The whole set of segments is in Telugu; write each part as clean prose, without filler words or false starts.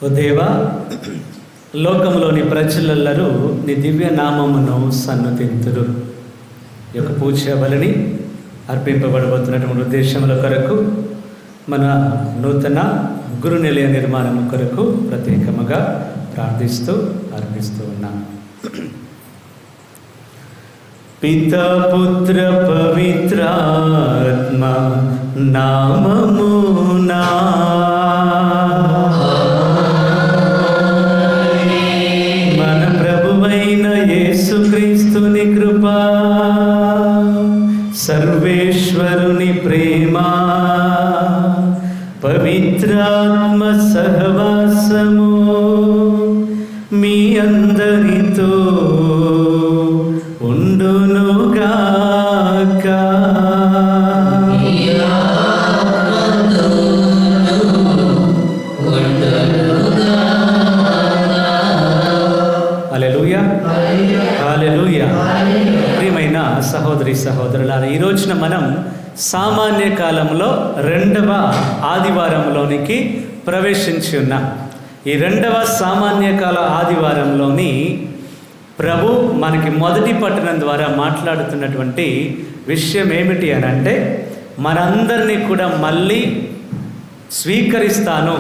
ఓ దేవా, లోకములోని ప్రజలెల్లరూ నీ దివ్య నామమును సన్నతింతురు. ఈ యొక్క పూజ బలిని అర్పింపబడబోతున్నటువంటి ఉద్దేశముల కొరకు, మన నూతన గురు నిలయ నిర్మాణం కొరకు ప్రత్యేకముగా ప్రార్థిస్తూ అర్పిస్తూ ఉన్నాం. పితా పుత్ర పవిత్రాత్మ నామమునా మన ప్రభువైన యేసుక్రీస్తుని కృపా, సర్వేశ్వరుని ప్రేమ, పవిత్రాత్మ సహవాసము మీ అందరితో ఉండునుగాక. హల్లెలూయా, హల్లెలూయా. ప్రియమైన సహోదరి సహోదరులారా, ఈ రోజున మనం సామాన్య కాలంలో 2వ ఆదివారంలోనికి ప్రవేశించి ఉన్నాం. ఈ 2వ సామాన్య కాల ఆదివారంలోని ప్రభు మనకి మొదటి పట్టణం ద్వారా మాట్లాడుతున్నటువంటి విషయం ఏమిటి అని అంటే, మనందరినీ కూడా మళ్ళీ స్వీకరిస్తాను,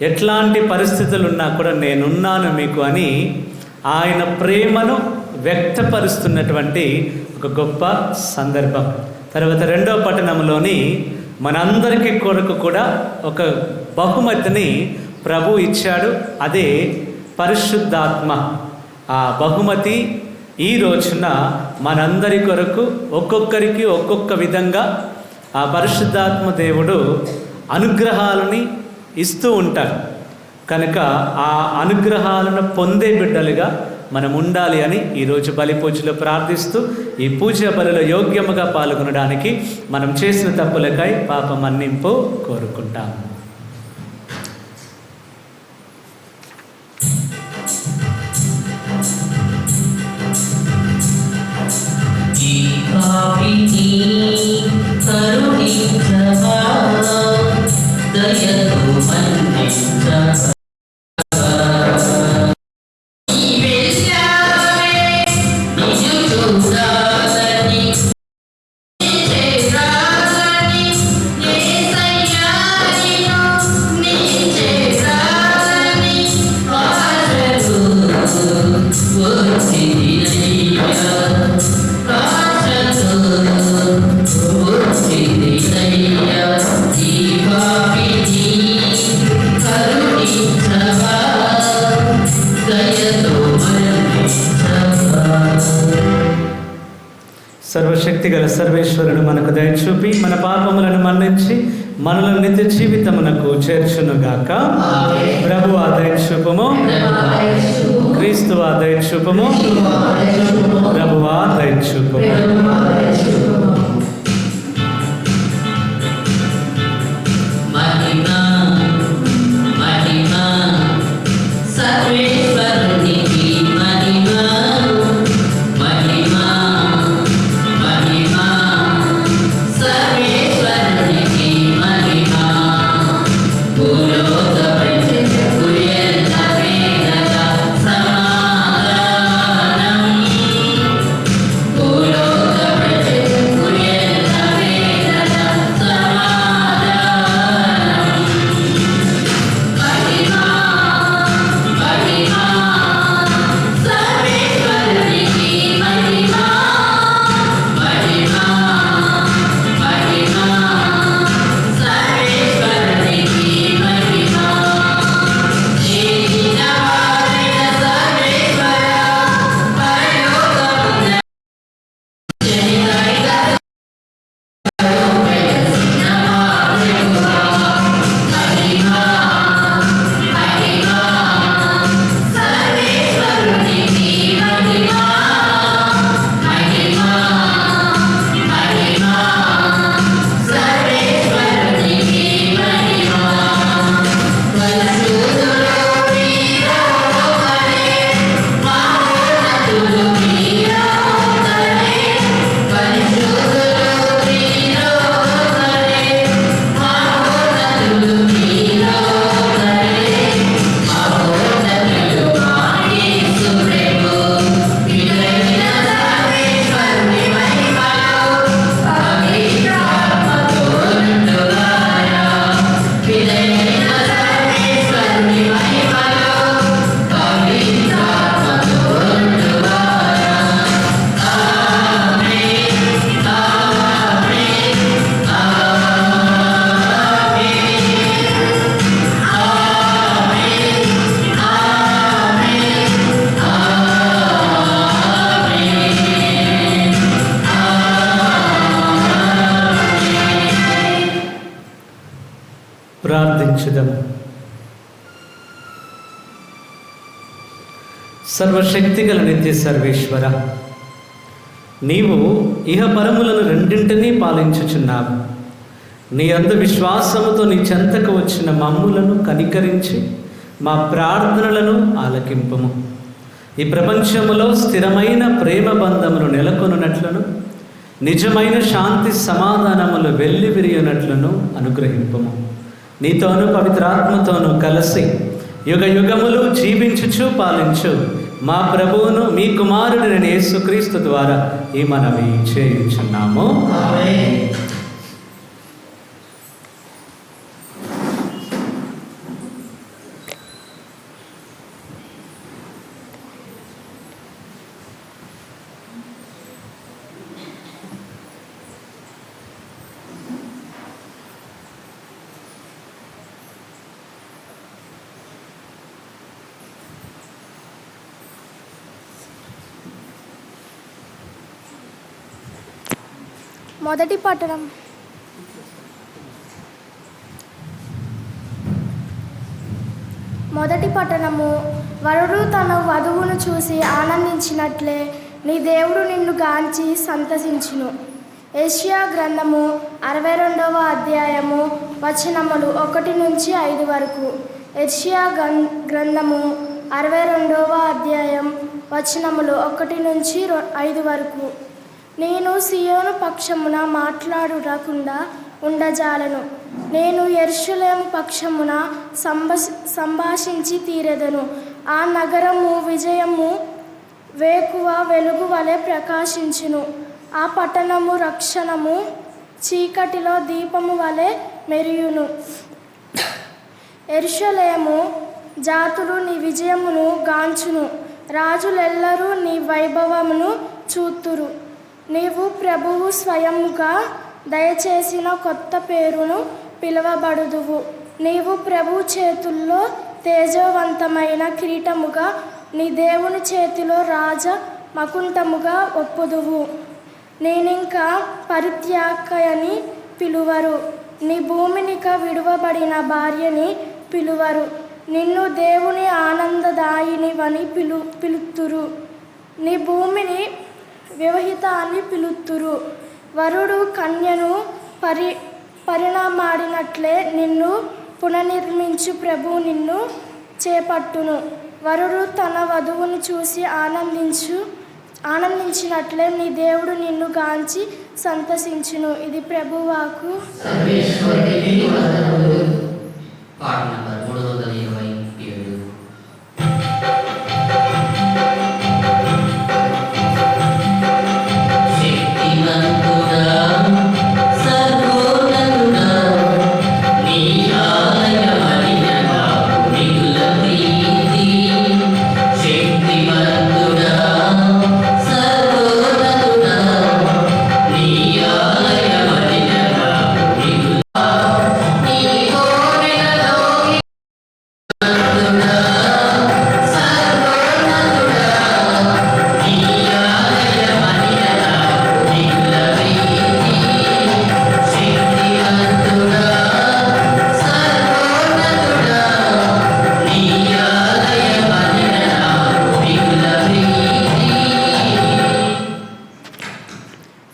ఎట్లాంటి పరిస్థితులు ఉన్నా కూడా నేనున్నాను మీకు అని ఆయన ప్రేమను వ్యక్తపరుస్తున్నటువంటి ఒక గొప్ప సందర్భం. తర్వాత 2వ పట్టణంలోని మనందరికీ కొరకు కూడా ఒక బహుమతిని ప్రభు ఇచ్చాడు, అదే పరిశుద్ధాత్మ. ఆ బహుమతి ఈ రోజున మనందరి కొరకు ఒక్కొక్కరికి ఒక్కొక్క విధంగా ఆ పరిశుద్ధాత్మ దేవుడు అనుగ్రహాలని ఇస్తూ ఉంటారు. కనుక ఆ అనుగ్రహాలను పొందే బిడ్డలుగా మనం ఉండాలి అని ఈరోజు బలి పూజలో ప్రార్థిస్తూ, ఈ పూజ బలిలో యోగ్యముగా పాల్గొనడానికి మనం చేసిన తప్పులకై పాప మన్నింపు కోరుకుంటాం. సర్వశక్తి గల సర్వేశ్వరుడు మనకు దయ చూపి మన పాపములను మన్నించి మనలను నిత్య జీవితమునకు చేర్చునుగాక. ప్రభు ఆదయ చూపము, క్రీస్తు ఆదయ చూపము, ప్రభు ఆదయ చూపము. Oh, సర్వశక్తిగల నిత్య సర్వేశ్వర, నీవు ఇహపరములను రెండింటినీ పాలించుచున్నావు. నీ అందు విశ్వాసముతో నీ చెంతకు వచ్చిన మమ్ములను కనికరించి మా ప్రార్థనలను ఆలకింపుము. ఈ ప్రపంచములో స్థిరమైన ప్రేమ బంధములు నెలకొనున్నట్లను, నిజమైన శాంతి సమాధానములు వెల్లి విరియునట్లను అనుగ్రహింపుము. నీతోనూ పవిత్రాత్మతోనూ కలిసి యుగ యుగములు జీవించుచు పాలించు మా ప్రభువును మీ కుమారుడైన యేసుక్రీస్తు ద్వారా ఈ మనవి చేయుచున్నాము. మొదటి పట్టణము. వరుడు తన వధువును చూసి ఆనందించినట్లే నీ దేవుడు నిన్ను గాంచి సంతసించును. యెషయా గ్రంథము 62వ అధ్యాయము వచనములు 1-5 వరకు. యెషయా గ్రంథము 62వ అధ్యాయం వచనములు 1-5 వరకు. నేను సియోను పక్షమున మాట్లాడుటకుండా ఉండజాలను. నేను యెరూషలేము పక్షమున సంభాషించి తీరెదను. ఆ నగరము విజయము వేకువ వెలుగు వలె ప్రకాశించును. ఆ పట్టణము రక్షణము చీకటిలో దీపము వలె మెరియును. యెరూషలేము జాతులు నీ విజయమును గాంచును. రాజులెల్లరూ నీ వైభవమును చూతురు. నీవు ప్రభువు స్వయముగా దయచేసిన కొత్త పేరును పిలువబడుదువు. నీవు ప్రభు చేతుల్లో తేజవంతమైన కిరీటముగా, నీ దేవుని చేతిలో రాజ మకుంటముగా ఒప్పుదువు. నేనింకా పరిత్యాగని పిలువరు. నీ భూమినిక విడువబడిన భార్యని పిలువరు. నిన్ను దేవుని ఆనందదాయినివని పిలుతురు. నీ భూమిని వివాహిత అని పిలుతురు. వరుడు కన్యను పరిణామాడినట్లే నిన్ను పునర్నిర్మించు ప్రభు నిన్ను చేపట్టును. వరుడు తన వధువును చూసి ఆనందించినట్లే నీ దేవుడు నిన్ను గాంచి సంతసించును. ఇది ప్రభువాకు.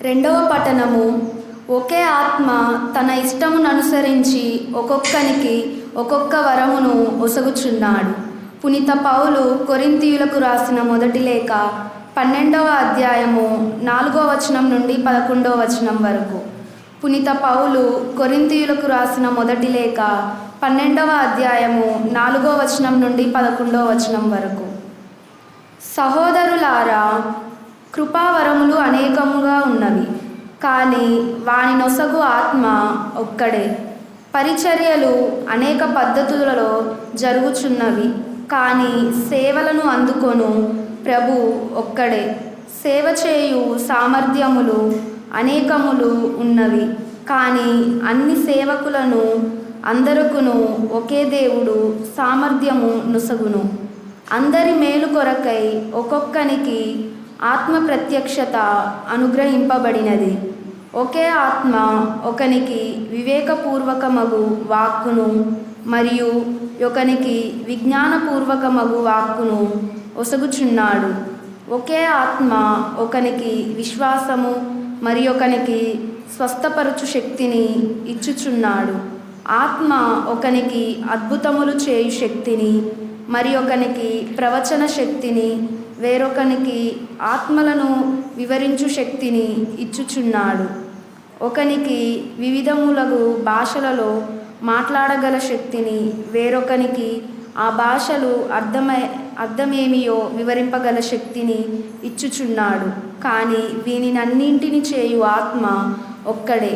రెండవ పట్టణము. ఒకే ఆత్మ తన ఇష్టమును అనుసరించి ఒక్కొక్కనికి ఒక్కొక్క వరమును ఒసగుచున్నాడు. పునీత పౌలు కొరింథీయులకు రాసిన మొదటి లేఖ 12వ అధ్యాయము 4వ వచనం నుండి 11వ వచనం వరకు. పునీత పౌలు కొరింథీయులకు రాసిన మొదటి లేఖ 12వ అధ్యాయము 4వ వచనం నుండి 11వ వచనం వరకు. సహోదరులారా, కృపావరములు అనేకముగా ఉన్నవి, కానీ వాని నొసగు ఆత్మ ఒక్కడే. పరిచర్యలు అనేక పద్ధతులలో జరుగుచున్నవి, కానీ సేవలను అందుకొను ప్రభు ఒక్కడే. సేవ చేయు సామర్థ్యములు అనేకములు ఉన్నవి, కానీ అన్ని సేవకులను అందరుకును ఒకే దేవుడు సామర్థ్యము నొసగును. అందరి మేలు కొరకై ఒక్కొక్కనికి ఆత్మ ప్రత్యక్షత అనుగ్రహింపబడినది. ఒకే ఆత్మ ఒకనికి వివేకపూర్వకమగు వాక్కును మరియు ఒకనికి విజ్ఞానపూర్వకమగు వాక్కును ఒసగుచున్నాడు. ఒకే ఆత్మ ఒకనికి విశ్వాసము మరి ఒకనికి స్వస్థపరచు శక్తిని ఇచ్చుచున్నాడు. ఆత్మ ఒకనికి అద్భుతములు చేయు శక్తిని మరి ఒకనికి ప్రవచన శక్తిని వేరొకనికి ఆత్మలను వివరించు శక్తిని ఇచ్చుచున్నాడు. ఒకనికి వివిధములగు భాషలలో మాట్లాడగల శక్తిని వేరొకనికి ఆ భాషలు అర్థమేమియో వివరింపగల శక్తిని ఇచ్చుచున్నాడు. కానీ వీనినన్నింటిని చేయు ఆత్మ ఒక్కడే.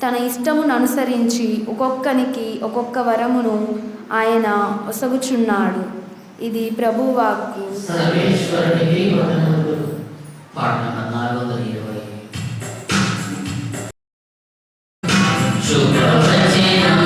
తన ఇష్టమును అనుసరించి ఒక్కొక్కనికి ఒక్కొక్క వరమును ఆయన ఒసగుచున్నాడు. ఇది ప్రభువాక్కు. సర్వేశ్వరునికి వందనములు. పాట 420. శుభవచనం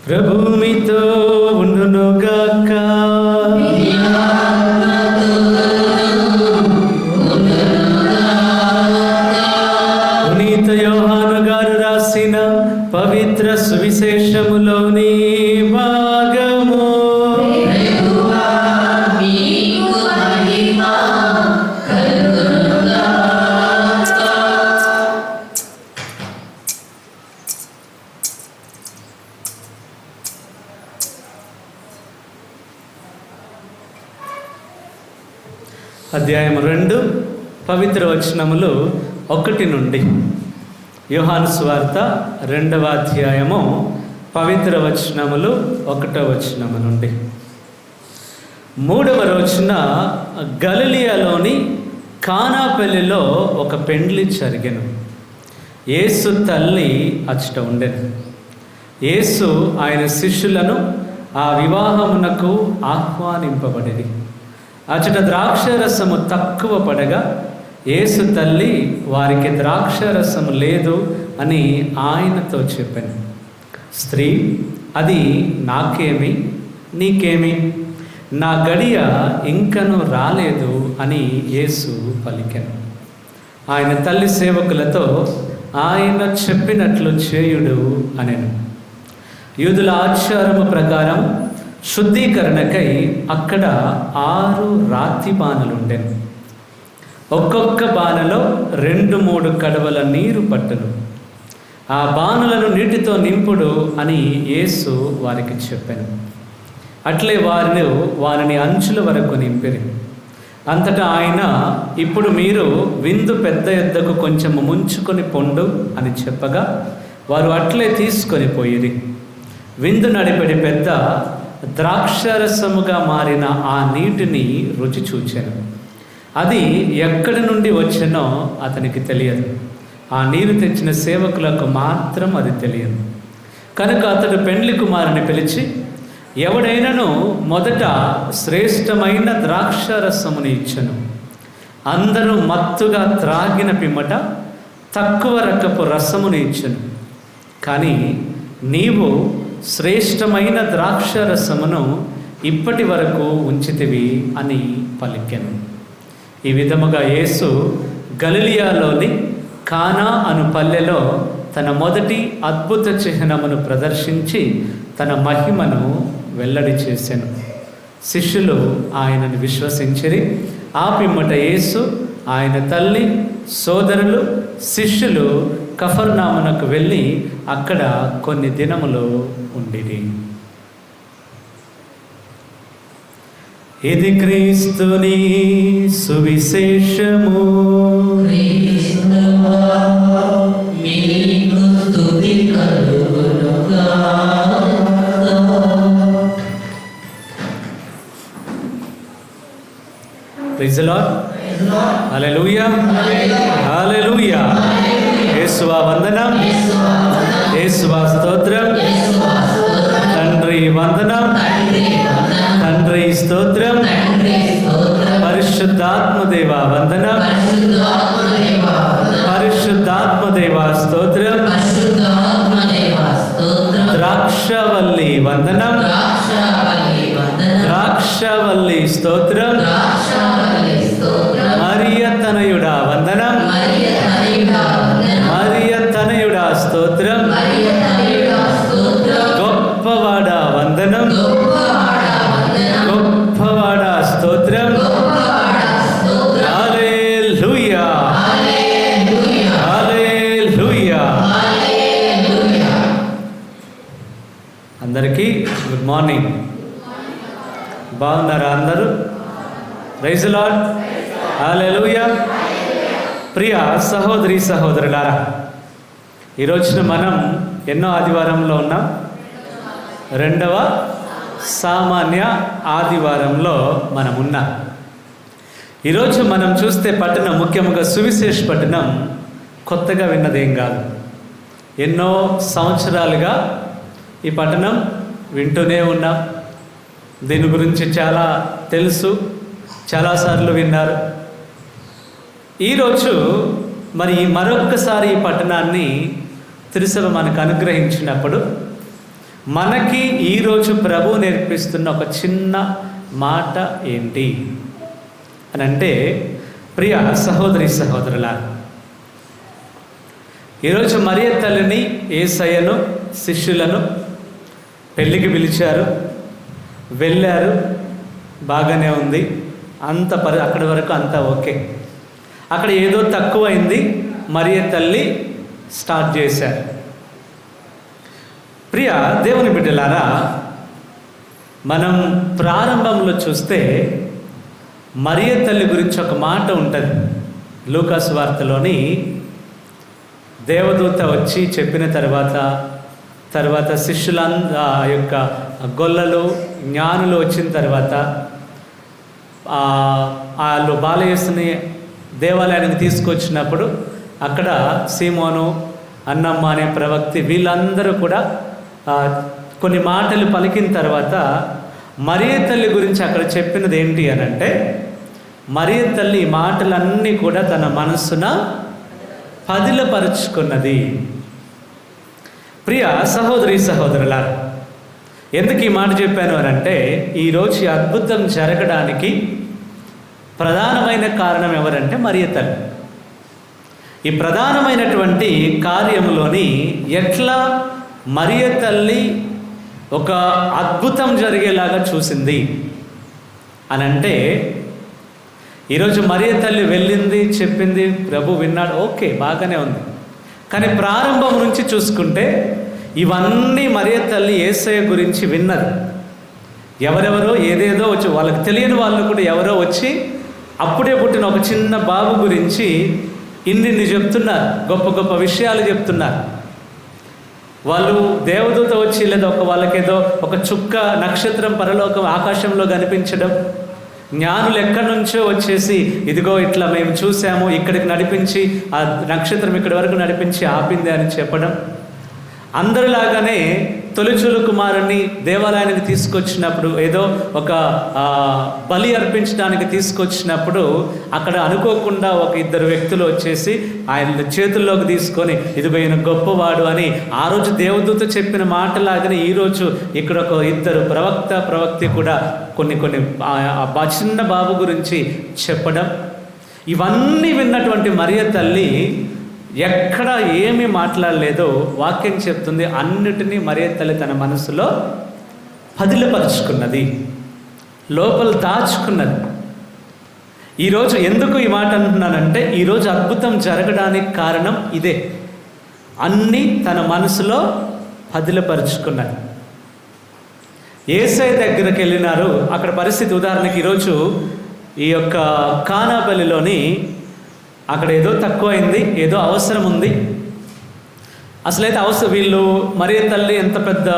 ప్రభుమితో ఉండునుగాక. పునీత యోహాను గారు రాసిన పవిత్ర సువిశేషములోని భాగము. అధ్యాయం 2 పవిత్ర వచనములు 1 నుండి. యోహాను సువార్త 2వ అధ్యాయము పవిత్ర వచనములు 1వ వచనము నుండి. 3వ రోజున గలిలయలోని కానాపల్లిలో ఒక పెండ్లి జరిగెను. యేసు తల్లి అచ్చట ఉండెను. యేసు ఆయన శిష్యులను ఆ వివాహమునకు ఆహ్వానింపబడిరి. అచట ద్రాక్షరసము తక్కువ పడగా యేసు తల్లి వారికి ద్రాక్షరసము లేదు అని ఆయనతో చెప్పాను. స్త్రీ, అది నాకేమి, నీకేమి, నా గడియ ఇంకను రాలేదు అని యేసు పలికెను. ఆయన తల్లి సేవకులతో ఆయన చెప్పినట్లు చేయుడు అనెను. యూదుల ఆచారము ప్రకారం శుద్ధీకరణకై అక్కడ 6 రాతి బాణలుండెను. ఒక్కొక్క బాణలో 2-3 కడవల నీరు పట్టును. ఆ బాణలను నీటితో నింపుడు అని యేసు వారికి చెప్పాను. అట్లే వారిని అంచుల వరకు నింపిరి. అంతటా ఆయన, ఇప్పుడు మీరు విందు పెద్ద ఎద్దకు కొంచెము ముంచుకొని పొండు అని చెప్పగా వారు అట్లే తీసుకొని పోయిరి. విందు నడిపెడి పెద్ద ద్రాక్షరసముగా మారిన ఆ నీటిని రుచి చూచాను. అది ఎక్కడి నుండి వచ్చానో అతనికి తెలియదు. ఆ నీరు తెచ్చిన సేవకులకు మాత్రం అది తెలియదు. కనుక అతడు పెండ్లి కుమారుని పిలిచి, ఎవడైనాను మొదట శ్రేష్టమైన ద్రాక్షరసముని ఇచ్చను. అందరూ మత్తుగా త్రాగిన పిమ్మట తక్కువ రకపు రసమును ఇచ్చును, కానీ నీవు శ్రేష్టమైన ద్రాక్ష రసమును ఇప్పటి వరకు ఉంచితివి అని పలికెను. ఈ విధముగా యేసు గలిలియాలోని కానా అను పల్లెలో తన మొదటి అద్భుత చిహ్నమును ప్రదర్శించి తన మహిమను వెల్లడి చేసెను. శిష్యులు ఆయనను విశ్వసించిరి. ఆ పిమ్మట యేసు, ఆయన తల్లి, సోదరులు, శిష్యులు కఫర్నామునకు వెళ్ళి అక్కడ కొన్ని దినములు ఉండిరి. ఇది క్రీస్తుని సువిశేషము. క్రీస్తువా మీకు స్తుతి కలుగునుగాక. Praise the Lord. హల్లెలూయా, హల్లెలూయా. యేసువా వందనం, యేసువా స్తోత్రం, తండ్రి వందనం, తండ్రి స్తోత్రం, పరిశుద్ధాత్మదేవా వందనం, పరిశుద్ధాత్మదేవా స్తోత్రం, ద్రాక్షవల్లి వందనం, ద్రాక్షవల్లి స్తోత్రం, మరియ తనయుడా వందనం, మరియ తనయుడా స్తోత్రం, గొప్పవాడా వందనం, గొప్పవాడా స్తోత్రం. హల్లెలూయా, హల్లెలూయా. అందరికీ గుడ్ మార్నింగ్. బాగున్నారా అందరూ? Praise the Lord. హల్లెలూయా. ప్రియ సహోదరి సహోదరులారా, ఈరోజున మనం ఎన్నో ఆదివారంలో ఉన్నాం? రెండవ సామాన్య ఆదివారంలో మనం ఉన్నాం. ఈరోజు మనం చూస్తే పట్టణం, ముఖ్యంగా సువిశేష పట్టణం, కొత్తగా విన్నదేం కాదు. ఎన్నో సంవత్సరాలుగా ఈ పట్టణం వింటూనే ఉన్నాం. దీని గురించి చాలా తెలుసు, చాలాసార్లు విన్నారు. ఈరోజు మరి మరొక్కసారి ఈ పట్టణాన్ని తిరుసభ మనకు అనుగ్రహించినప్పుడు మనకి ఈరోజు ప్రభు నేర్పిస్తున్న ఒక చిన్న మాట ఏంటి అని అంటే, ప్రియ సహోదరి సహోదరుల, ఈరోజు మరియ తల్లిని, యేసయ్యను, శిష్యులను పెళ్ళికి పిలిచారు, వెళ్ళారు, బాగానే ఉంది, అక్కడి వరకు అంతా ఓకే. అక్కడ ఏదో తక్కువైంది, మరియ తల్లి స్టార్ట్ చేశారు. ప్రియ దేవుని బిడ్డలారా, మనం ప్రారంభంలో చూస్తే మరియ తల్లి గురించి ఒక మాట ఉంటుంది. లూకా సువార్తలోని దేవదూత వచ్చి చెప్పిన తర్వాత శిష్యులంతా యొక్క గొల్లలు, జ్ఞానులు వచ్చిన తర్వాత వాళ్ళు బాలయేసుని దేవాలయానికి తీసుకొచ్చినప్పుడు అక్కడ సీమోను, అన్నమ్మ అనే ప్రవక్తి, వీళ్ళందరూ కూడా కొన్ని మాటలు పలికిన తర్వాత మరియ తల్లి గురించి అక్కడ చెప్పినది ఏంటి అని అంటే, మరియ తల్లి ఈ మాటలన్నీ కూడా తన మనస్సున పదిలపరుచుకున్నది. ప్రియ సహోదరి సహోదరుల, ఎందుకు ఈ మాట చెప్పాను అని అంటే, ఈరోజు ఈ అద్భుతం జరగడానికి ప్రధానమైన కారణం ఎవరంటే మరియ తల్లి. ఈ ప్రధానమైనటువంటి కార్యములోని ఎట్లా మరియ తల్లి ఒక అద్భుతం జరిగేలాగా చూసింది అని అంటే, ఈరోజు మరియ తల్లి వెళ్ళింది, చెప్పింది, ప్రభు విన్నాడు, ఓకే, బాగానే ఉంది. కానీ ప్రారంభం నుంచి చూసుకుంటే ఇవన్నీ మరియ తల్లి యేసయ్య గురించి విన్నది. ఎవరెవరో ఏదేదో వచ్చి, వాళ్ళకి తెలియని వాళ్ళు కూడా ఎవరో వచ్చి అప్పుడే పుట్టిన ఒక చిన్న బాబు గురించి ఇన్ని చెప్తున్నారు, గొప్ప గొప్ప విషయాలు చెప్తున్నారు. వాళ్ళు దేవదూత వచ్చి లేదా వాళ్ళకేదో ఒక చుక్క నక్షత్రం పరలోకం ఆకాశంలో కనిపించడం, జ్ఞానులు ఎక్కడి నుంచో వచ్చేసి ఇదిగో ఇట్లా మేము చూసాము, ఇక్కడికి నడిపించి ఆ నక్షత్రం ఇక్కడి వరకు నడిపించి ఆపింది అని చెప్పడం, అందరిలాగానే తొలిచూలు కుమారుని దేవాలయానికి తీసుకొచ్చినప్పుడు, ఏదో ఒక బలి అర్పించడానికి తీసుకొచ్చినప్పుడు అక్కడ అనుకోకుండా ఒక ఇద్దరు వ్యక్తులు వచ్చేసి ఆయన చేతుల్లోకి తీసుకొని ఇదిగో ఈయన గొప్పవాడు అని ఆ రోజు దేవదూత చెప్పిన మాటలాగానే ఈరోజు ఇక్కడ ఒక ఇద్దరు ప్రవక్తి కూడా కొన్ని చిన్న బాబు గురించి చెప్పడం, ఇవన్నీ విన్నటువంటి మరియ తల్లి ఎక్కడ ఏమీ మాట్లాడలేదో వాక్యం చెప్తుంది. అన్నిటినీ మరియ తల్లి తన మనసులో పదిలపరుచుకున్నది, లోపల దాచుకున్నది. ఈరోజు ఎందుకు ఈ మాట అంటున్నానంటే, ఈరోజు అద్భుతం జరగడానికి కారణం ఇదే. అన్నీ తన మనసులో పదిలపరుచుకున్నది. యేసయ్య దగ్గరికి వెళ్ళినారు. అక్కడ పరిస్థితి ఉదాహరణకి ఈరోజు ఈ యొక్క కానాపల్లిలోని అక్కడ ఏదో తక్కువైంది, ఏదో అవసరం ఉంది. అసలైతే వీళ్ళు మరియ తల్లి ఎంత పెద్ద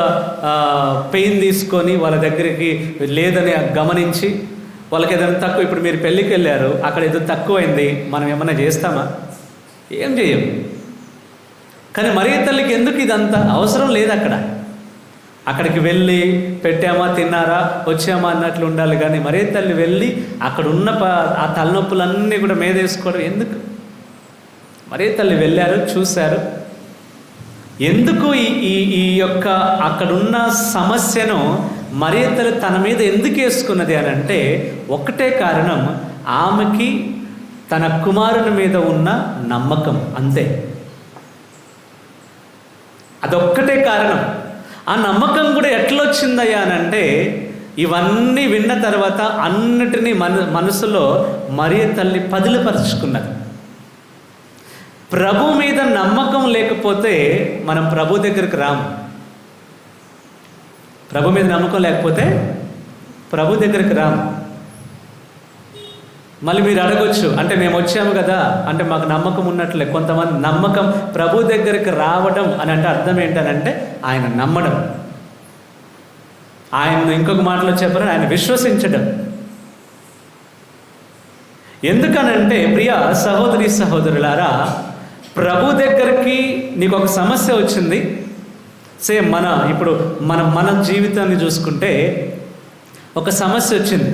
పెయిన్ తీసుకొని వాళ్ళ దగ్గరికి లేదని గమనించి వాళ్ళకి ఏదైనా తక్కువ, ఇప్పుడు మీరు పెళ్ళికి వెళ్ళారు, అక్కడ ఏదో తక్కువైంది, మనం ఏమన్నా చేస్తామా? ఏం చేయం. కానీ మరియ తల్లికి ఎందుకు ఇదంతా అవసరం లేదు. అక్కడికి వెళ్ళి పెట్టామా, తిన్నారా, వచ్చామా అన్నట్లు ఉండాలి. కానీ మరియ తల్లి వెళ్ళి అక్కడ ఉన్న ఆ తలనొప్పులన్నీ కూడా మీదేసుకోవడం ఎందుకు? మరియ తల్లి వెళ్ళారు, చూశారు. ఎందుకు ఈ యొక్క అక్కడున్న సమస్యను మరియ తల్లి తన మీద ఎందుకు వేసుకున్నది అని అంటే, ఒకటే కారణం, ఆమెకి తన కుమారుని మీద ఉన్న నమ్మకం, అంతే. అదొక్కటే కారణం. ఆ నమ్మకం కూడా ఎట్లొచ్చిందయ్యా అని అంటే, ఇవన్నీ విన్న తర్వాత అన్నిటినీ మనసులో మరియ తల్లి పదిలపరుచుకున్నది. ప్రభు మీద నమ్మకం లేకపోతే మనం ప్రభు దగ్గరికి రాము. ప్రభు మీద నమ్మకం లేకపోతే ప్రభు దగ్గరికి రాము. మళ్ళీ మీరు అడగొచ్చు, అంటే మేము వచ్చాము కదా అంటే మాకు నమ్మకం ఉన్నట్లే. కొంతమంది నమ్మకం, ప్రభు దగ్గరికి రావడం అని అంటే అర్థం ఏంటనంటే ఆయన నమ్మడం, ఆయన ఇంకొక మాటలో చెప్పారు, ఆయన విశ్వసించడం. ఎందుకనంటే ప్రియ సహోదరి సహోదరులారా, ప్రభు దగ్గరికి నీకు ఒక సమస్య వచ్చింది. సేమ్ ఇప్పుడు మన జీవితాన్ని చూసుకుంటే ఒక సమస్య వచ్చింది.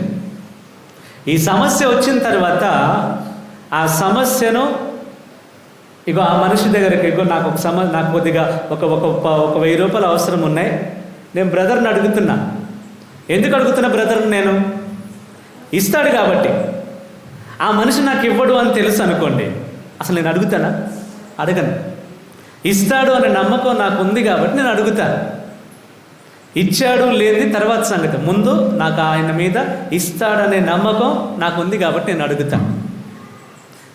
ఈ సమస్య వచ్చిన తర్వాత ఆ సమస్యను ఆ మనిషి దగ్గరికి నాకు నాకు కొద్దిగా ఒక 1000 రూపాయలు అవసరం ఉన్నాయి, నేను బ్రదర్ని అడుగుతున్నా. ఎందుకు అడుగుతున్నా బ్రదర్ని? నేను ఇస్తాడు కాబట్టి. ఆ మనిషి నాకు ఇవ్వడు అని తెలుసు అనుకోండి, అసలు నేను అడుగుతానా? అడగను. ఇస్తాడు అనే నమ్మకం నాకు ఉంది కాబట్టి నేను అడుగుతాను. ఇచ్చాడు లేని తర్వాత సంగతి, ముందు నాకు ఆయన మీద ఇస్తాడనే నమ్మకం నాకు ఉంది కాబట్టి నేను అడుగుతాను.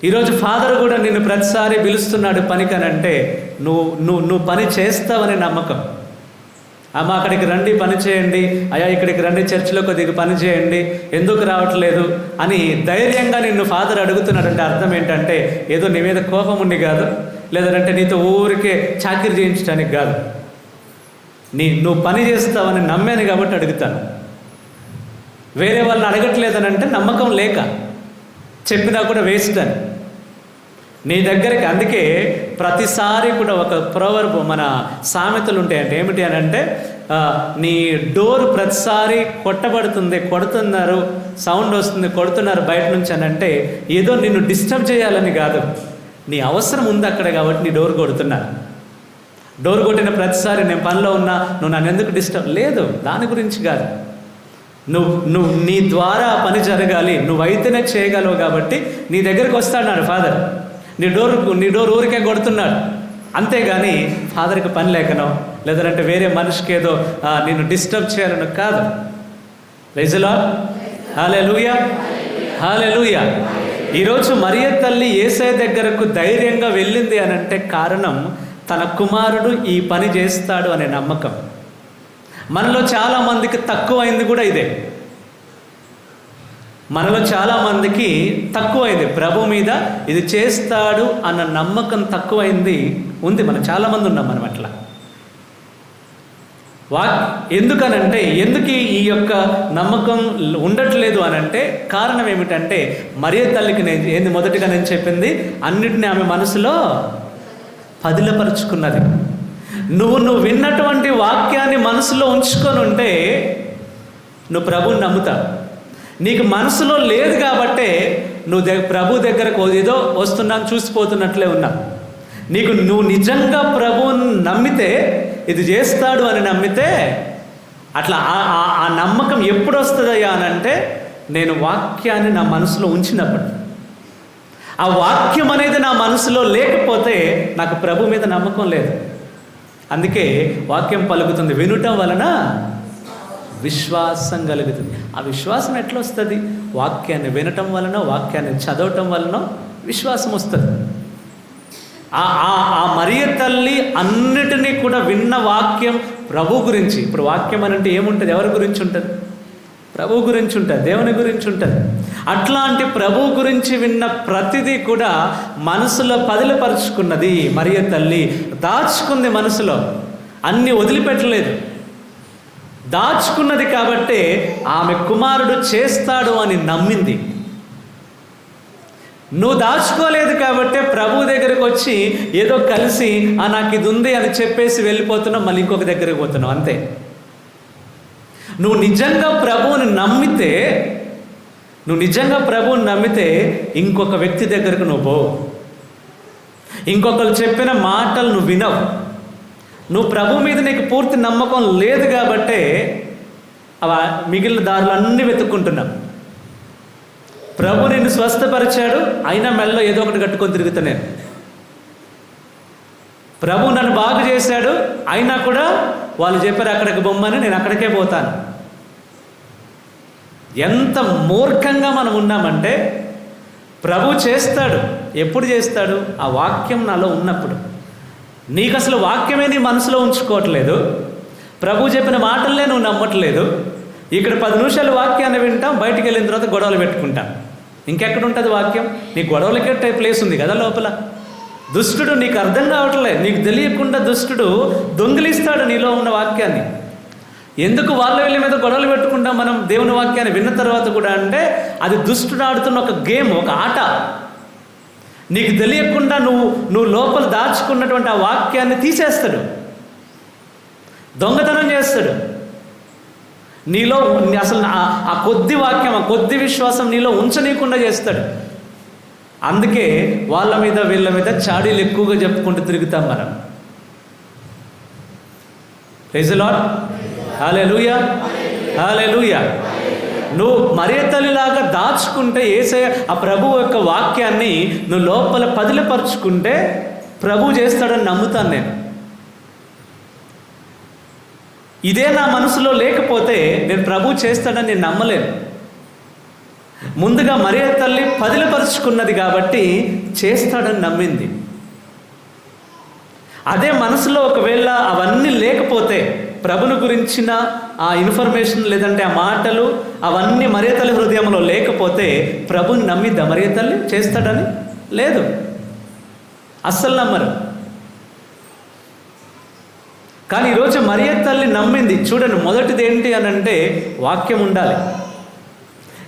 ఈరోజు ఫాదర్ కూడా నిన్ను ప్రతిసారి పిలుస్తున్నాడు పనికనంటే నువ్వు పని చేస్తావనే నమ్మకం. అమ్మ అక్కడికి రండి, పని చేయండి, అయ్యా ఇక్కడికి రండి, చర్చిలో కొద్దిగా పని చేయండి, ఎందుకు రావట్లేదు అని ధైర్యంగా నిన్ను ఫాదర్ అడుగుతున్నాడంటే అర్థం ఏంటంటే, ఏదో నీ మీద కోపం ఉండి కాదు, లేదంటే నీతో ఊరికే చాకిరీ చేయించడానికి కాదు, నువ్వు పని చేస్తావని నమ్మాను కాబట్టి అడుగుతాను. వేరే వాళ్ళని అడగట్లేదని అంటే నమ్మకం లేక, చెప్పినా కూడా వేస్ట్ అని. నీ దగ్గరికి అందుకే ప్రతిసారి కూడా ఒక ప్రోవర్బ్, మన సామెతలు ఉంటాయంటే ఏమిటి అని అంటే, నీ డోర్ ప్రతిసారి కొడుతున్నారు, సౌండ్ వస్తుంది, కొడుతున్నారు బయట నుంచి అని అంటే ఏదో నిన్ను డిస్టర్బ్ చేయాలని కాదు, నీ అవసరం ఉంది అక్కడ కాబట్టి నీ డోర్ కొడుతున్నారు. డోర్ కొట్టిన ప్రతిసారి నేను పనిలో ఉన్నా, నువ్వు నన్ను ఎందుకు డిస్టర్బ్ లేదు, దాని గురించి కాదు. నువ్వు నీ ద్వారా పని జరగాలి, నువ్వైతేనే చేయగలవు కాబట్టి నీ దగ్గరికి వస్తాడు ఫాదర్. నీ డోర్ ఊరికే కొడుతున్నాడు, అంతేగాని ఫాదర్కి పని లేకనో లేదంటే వేరే మనిషికి ఏదో నిన్ను డిస్టర్బ్ చేయాలనో కాదు. ప్రైజ్ లార్డ్, హల్లెలూయా, హల్లెలూయా. ఈరోజు మరియ తల్లి యేసయ్య దగ్గరకు ధైర్యంగా వెళ్ళింది అని అంటే కారణం తన కుమారుడు ఈ పని చేస్తాడు అనే నమ్మకం. మనలో చాలామందికి తక్కువైంది కూడా ఇదే. మనలో చాలామందికి తక్కువైంది, ప్రభు మీద ఇది చేస్తాడు అన్న నమ్మకం తక్కువైంది ఉంది. మనం చాలామంది ఉన్నాం మనం అట్లా. ఎందుకనంటే ఎందుకు ఈ యొక్క నమ్మకం ఉండట్లేదు అని అంటే కారణం ఏమిటంటే, మరియ తల్లికి మొదటిగా నేను చెప్పింది, అన్నిటినీ ఆమె మనసులో పదిలపరుచుకున్నది. నువ్వు విన్నటువంటి వాక్యాన్ని మనసులో ఉంచుకొని ఉంటే నువ్వు ప్రభువుని నమ్ముతావు. నీకు మనసులో లేదు కాబట్టే నువ్వు ప్రభు దగ్గరకు ఏదో వస్తున్నాను చూసిపోతున్నట్లే ఉన్నావు. నువ్వు నిజంగా ప్రభువుని నమ్మితే, ఇది చేస్తాడు అని నమ్మితే, అట్లా ఆ నమ్మకం ఎప్పుడు వస్తుందయ్యా అని అంటే, నేను వాక్యాన్ని నా మనసులో ఉంచినప్పుడు. ఆ వాక్యం అనేది నా మనసులో లేకపోతే నాకు ప్రభు మీద నమ్మకం లేదు. అందుకే వాక్యం పలుకుతుంది, వినుటం వలన విశ్వాసం కలుగుతుంది. ఆ విశ్వాసం ఎట్లా వస్తుంది? వాక్యాన్ని వినటం వలన, వాక్యాన్ని చదవటం వలన విశ్వాసం వస్తుంది. ఆ మరియ తల్లి అన్నిటినీ కూడా విన్న వాక్యం ప్రభు గురించి. ఇప్పుడు వాక్యం అని అంటే ఏముంటుంది? ఎవరి గురించి ఉంటుంది? ప్రభు గురించి ఉంటుంది, దేవుని గురించి ఉంటుంది. అట్లాంటి ప్రభు గురించి విన్న ప్రతిదీ కూడా మనసులో పదిలపరుచుకున్నది మరియ తల్లి. దాచుకుంది మనసులో, అన్ని వదిలిపెట్టలేదు. దాచుకున్నది కాబట్టే ఆమె కుమారుడు చేస్తాడు అని నమ్మింది. నువ్వు దాచుకోలేదు కాబట్టే ప్రభు దగ్గరకు వచ్చి ఏదో కలిసి నాకు ఇది ఉంది అని చెప్పేసి వెళ్ళిపోతున్నావు, మళ్ళీ ఇంకొక దగ్గరికి పోతున్నావు, అంతే. నువ్వు నిజంగా ప్రభువుని నమ్మితే ఇంకొక వ్యక్తి దగ్గరకు నువ్వు పోవు. ఇంకొకరు చెప్పిన మాటలు నువ్వు వినవు. నువ్వు ప్రభు మీద నీకు పూర్తి నమ్మకం లేదు కాబట్టే మిగిలిన దారులు అన్నీ వెతుక్కుంటున్నావు. ప్రభు నిన్ను స్వస్థపరిచాడు, అయినా మెల్లో ఏదో ఒకటి కట్టుకొని తిరుగుతానే. ప్రభు నన్ను బాగు చేశాడు, అయినా కూడా వాళ్ళు చెప్పారు అక్కడికి బొమ్మని, నేను అక్కడికే పోతాను. ఎంత మూర్ఖంగా మనం ఉన్నామంటే, ప్రభు చేస్తాడు. ఎప్పుడు చేస్తాడు? ఆ వాక్యం నాలో ఉన్నప్పుడు. నీకు అసలు వాక్యమే నీ మనసులో ఉంచుకోవట్లేదు, ప్రభు చెప్పిన మాటలనే నువ్వు నమ్మట్లేదు. ఇక్కడ 10 నిమిషాలు వాక్యాన్ని వింటాం, బయటికి వెళ్ళిన తర్వాత గొడవలు పెట్టుకుంటాం. ఇంకెక్కడ ఉంటుంది వాక్యం? నీ గొడవలకే ప్లేస్ ఉంది కదా లోపల. దుష్టుడు నీకు అర్థం కావట్లేదు, నీకు తెలియకుండా దుష్టుడు దొంగిలిస్తాడు నీలో ఉన్న వాక్యాన్ని. ఎందుకు వాళ్ళ వీళ్ళ మీద గొడవలు పెట్టుకుంటాం మనం దేవుని వాక్యాన్ని విన్న తర్వాత కూడా అంటే, అది దుష్టుడు ఆడుతున్న ఒక గేమ్, ఒక ఆట. నీకు తెలియకుండా నువ్వు లోపల దాచుకున్నటువంటి ఆ వాక్యాన్ని తీసేస్తాడు, దొంగతనం చేస్తాడు. నీలో అసలు ఆ కొద్ది వాక్యం, ఆ కొద్ది విశ్వాసం నీలో ఉంచనీయకుండా చేస్తాడు. అందుకే వాళ్ళ మీద వీళ్ళ మీద చాడీలు ఎక్కువగా చెప్పుకుంటూ తిరుగుతాం మనం. ప్రైజ్ ది లార్డ్, హల్లెలూయా, హల్లెలూయా. నువ్వు మరియ తల్లిలాగా దాచుకుంటే, యేసయ్య ఆ ప్రభు యొక్క వాక్యాన్ని నువ్వు లోపల పదిలపరుచుకుంటే ప్రభు చేస్తాడని నమ్ముతాను నేను. ఇదే నా మనసులో లేకపోతే నేను ప్రభు చేస్తాడని నేను నమ్మలేను. ముందుగా మరియ తల్లి పదిలపరుచుకున్నది కాబట్టి చేస్తాడని నమ్మింది. అదే మనసులో ఒకవేళ అవన్నీ లేకపోతే, ప్రభుని గురించిన ఆ ఇన్ఫర్మేషన్ లేదంటే ఆ మాటలు అవన్నీ మరియ తల్లి హృదయంలో లేకపోతే ప్రభుని నమ్మిద్దా మరియ తల్లి చేస్తాడని? లేదు, అస్సలు నమ్మరు. కానీ ఈరోజు మరియ తల్లి నమ్మింది. చూడండి, మొదటిది ఏంటి అని అంటే వాక్యం ఉండాలి.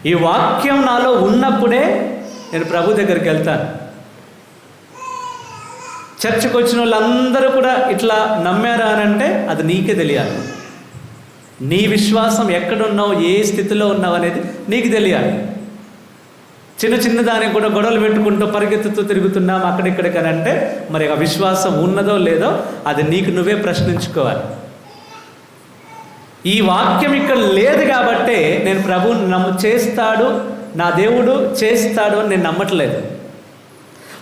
ఈ వాక్యం నాలో ఉన్నప్పుడే నేను ప్రభు దగ్గరికి వెళ్తాను. చర్చకు వచ్చిన వాళ్ళందరూ కూడా ఇట్లా నమ్మారా అని అంటే అది నీకే తెలియాలి. నీ విశ్వాసం ఎక్కడున్నావు, ఏ స్థితిలో ఉన్నావు అనేది నీకు తెలియాలి. చిన్న దానికి కూడా గొడవలు పెట్టుకుంటూ పరిగెత్తుతూ తిరుగుతున్నాం అక్కడిక్కడికనంటే మరి ఆ విశ్వాసం ఉన్నదో లేదో అది నీకు నువ్వే ప్రశ్నించుకోవాలి. ఈ వాక్యం ఇక్కడ లేదు కాబట్టే నేను ప్రభువుని చేస్తాడు, నా దేవుడు చేస్తాడు అని నేను నమ్మట్లేదు.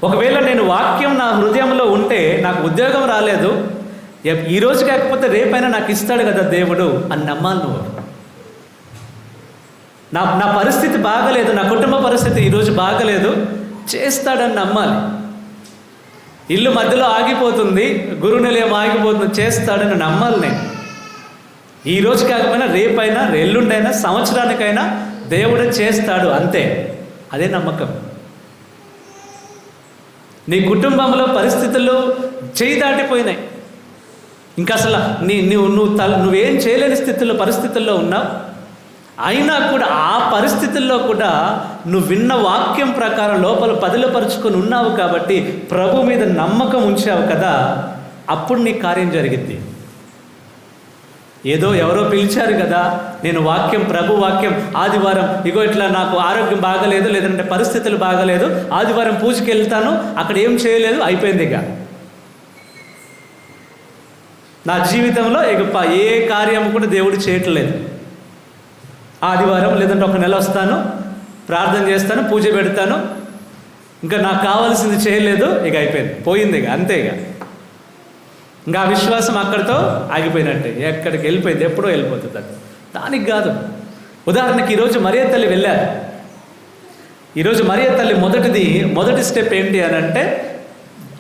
ఒకవేళ నేను వాక్యం నా హృదయంలో ఉంటే, నాకు ఉద్యోగం రాలేదు, ఈరోజు కాకపోతే రేపైనా నాకు ఇస్తాడు కదా దేవుడు అని నమ్మాలి నువ్వు. నా పరిస్థితి బాగలేదు, నా కుటుంబ పరిస్థితి ఈరోజు బాగలేదు, చేస్తాడని నమ్మాలి. ఇల్లు మధ్యలో ఆగిపోతుంది, గురు నిలయం ఆగిపోతుంది, చేస్తాడని నమ్మాలి నేను. ఈరోజు కాకపోయినా రేపైనా, ఎల్లుండైనా, సంవత్సరానికైనా దేవుడు చేస్తాడు, అంతే. అదే నమ్మకం. నీ కుటుంబంలో పరిస్థితులు చేయి దాటిపోయినాయి, ఇంకా అసలు నువ్వేం చేయలేని పరిస్థితుల్లో ఉన్నావు. అయినా కూడా ఆ పరిస్థితుల్లో కూడా నువ్వు విన్న వాక్యం ప్రకారం లోపల పదిలపరుచుకొని ఉన్నావు కాబట్టి, ప్రభు మీద నమ్మకం ఉంచావు కదా, అప్పుడు నీ కార్యం జరిగిద్ది. ఏదో ఎవరో పిలిచారు కదా, నేను వాక్యం, ప్రభు వాక్యం, ఆదివారం ఇగో ఇట్లా నాకు ఆరోగ్యం బాగలేదు, లేదంటే పరిస్థితులు బాగలేదు, ఆదివారం పూజకి వెళ్తాను, అక్కడ ఏం చేయలేదు, అయిపోయింది. ఇక నా జీవితంలో ఇక ఏ కార్యం కూడా దేవుడు చేయట్లేదు. ఆదివారం లేదంటే ఒక నెల వస్తాను, ప్రార్థన చేస్తాను, పూజ పెడతాను, ఇంకా నాకు కావాల్సింది చేయలేదు, ఇక అయిపోయింది, పోయింది, ఇక అంతే. ఇక ఇంకా ఆ విశ్వాసం అక్కడితో ఆగిపోయినట్టే, ఎక్కడికి వెళ్ళిపోయింది, ఎప్పుడో వెళ్ళిపోతుంది. అది దానికి కాదు. ఉదాహరణకి ఈరోజు మరియ తల్లి వెళ్ళారు. ఈరోజు మరియ తల్లి మొదటి స్టెప్ ఏంటి అని అంటే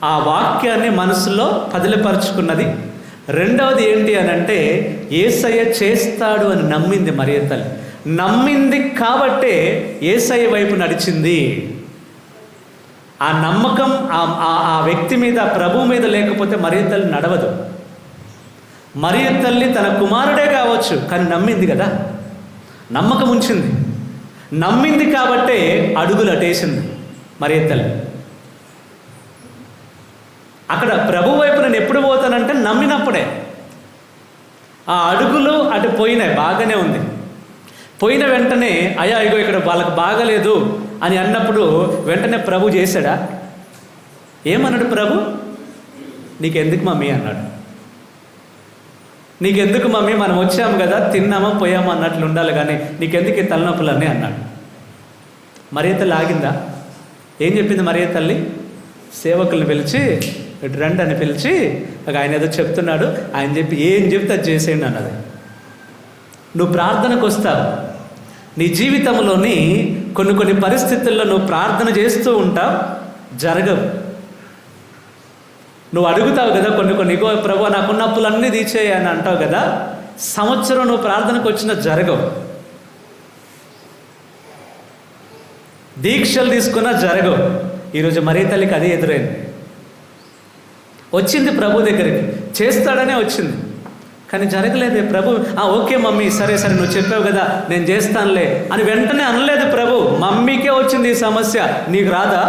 ఆ వాక్యాన్ని మనసులో పదిలపరుచుకున్నది. రెండవది ఏంటి అని అంటే యేసయ్య చేస్తాడు అని నమ్మింది మరియ తల్లి. నమ్మింది కాబట్టే యేసయ్య వైపు నడిచింది. ఆ నమ్మకం ఆ వ్యక్తి మీద, ప్రభు మీద లేకపోతే మరియ తల్లి నడవదు. మరియ తల్లి తన కుమారుడే కావచ్చు, కానీ నమ్మింది కదా, నమ్మకం ఉంచింది. నమ్మింది కాబట్టే అడుగులు అటేసింది మరియ తల్లి. అక్కడ ప్రభు వైపు నేను ఎప్పుడు పోతానంటే నమ్మినప్పుడే. ఆ అడుగులు అటు పోయినాయి, బాగానే ఉంది. పోయిన వెంటనే అయ్యా ఇగో ఇక్కడ వాళ్ళకి బాగలేదు అని అన్నప్పుడు వెంటనే ప్రభు చేశాడా? ఏమన్నాడు ప్రభు? నీకెందుకు మమ్మీ అన్నాడు. నీకెందుకు మమ్మీ, మనం వచ్చాము కదా, తిన్నామా పోయామా అన్నట్లు ఉండాలి, కానీ నీకెందుకు ఈ తలనొప్పులన్నీ అన్నాడు. మరియ తల్లి ఆగిందా? ఏం చెప్పింది మరియ తల్లి? సేవకుల్ని పిలిచి ఇటు రండి అని పిలిచి, ఆయన ఏదో చెప్తున్నాడు, ఆయన ఏం చెప్తే అది చేసేయండి అన్నది. నువ్వు ప్రార్థనకు వస్తావు, నీ జీవితంలోని కొన్ని పరిస్థితుల్లో నువ్వు ప్రార్థన చేస్తూ ఉంటావు, జరగవు. నువ్వు అడుగుతావు కదా కొన్ని ఇగో ప్రభు నాకున్న అప్పులన్నీ తీసేయి అని అంటావు కదా, సంవత్సరం నువ్వు ప్రార్థనకు వచ్చినా జరగవు. దీక్షలు తీసుకున్నా జరగవు. ఈరోజు మరియ తల్లికి అదే ఎదురైంది. వచ్చింది ప్రభు దగ్గరికి, చేస్తాడనే వచ్చింది, కానీ జరగలేదే. ప్రభు ఓకే మమ్మీ, సరే నువ్వు చెప్పావు కదా నేను చేస్తానులే అని వెంటనే అనలేదు ప్రభు. మమ్మీకే వచ్చింది ఈ సమస్య, నీకు రాదా?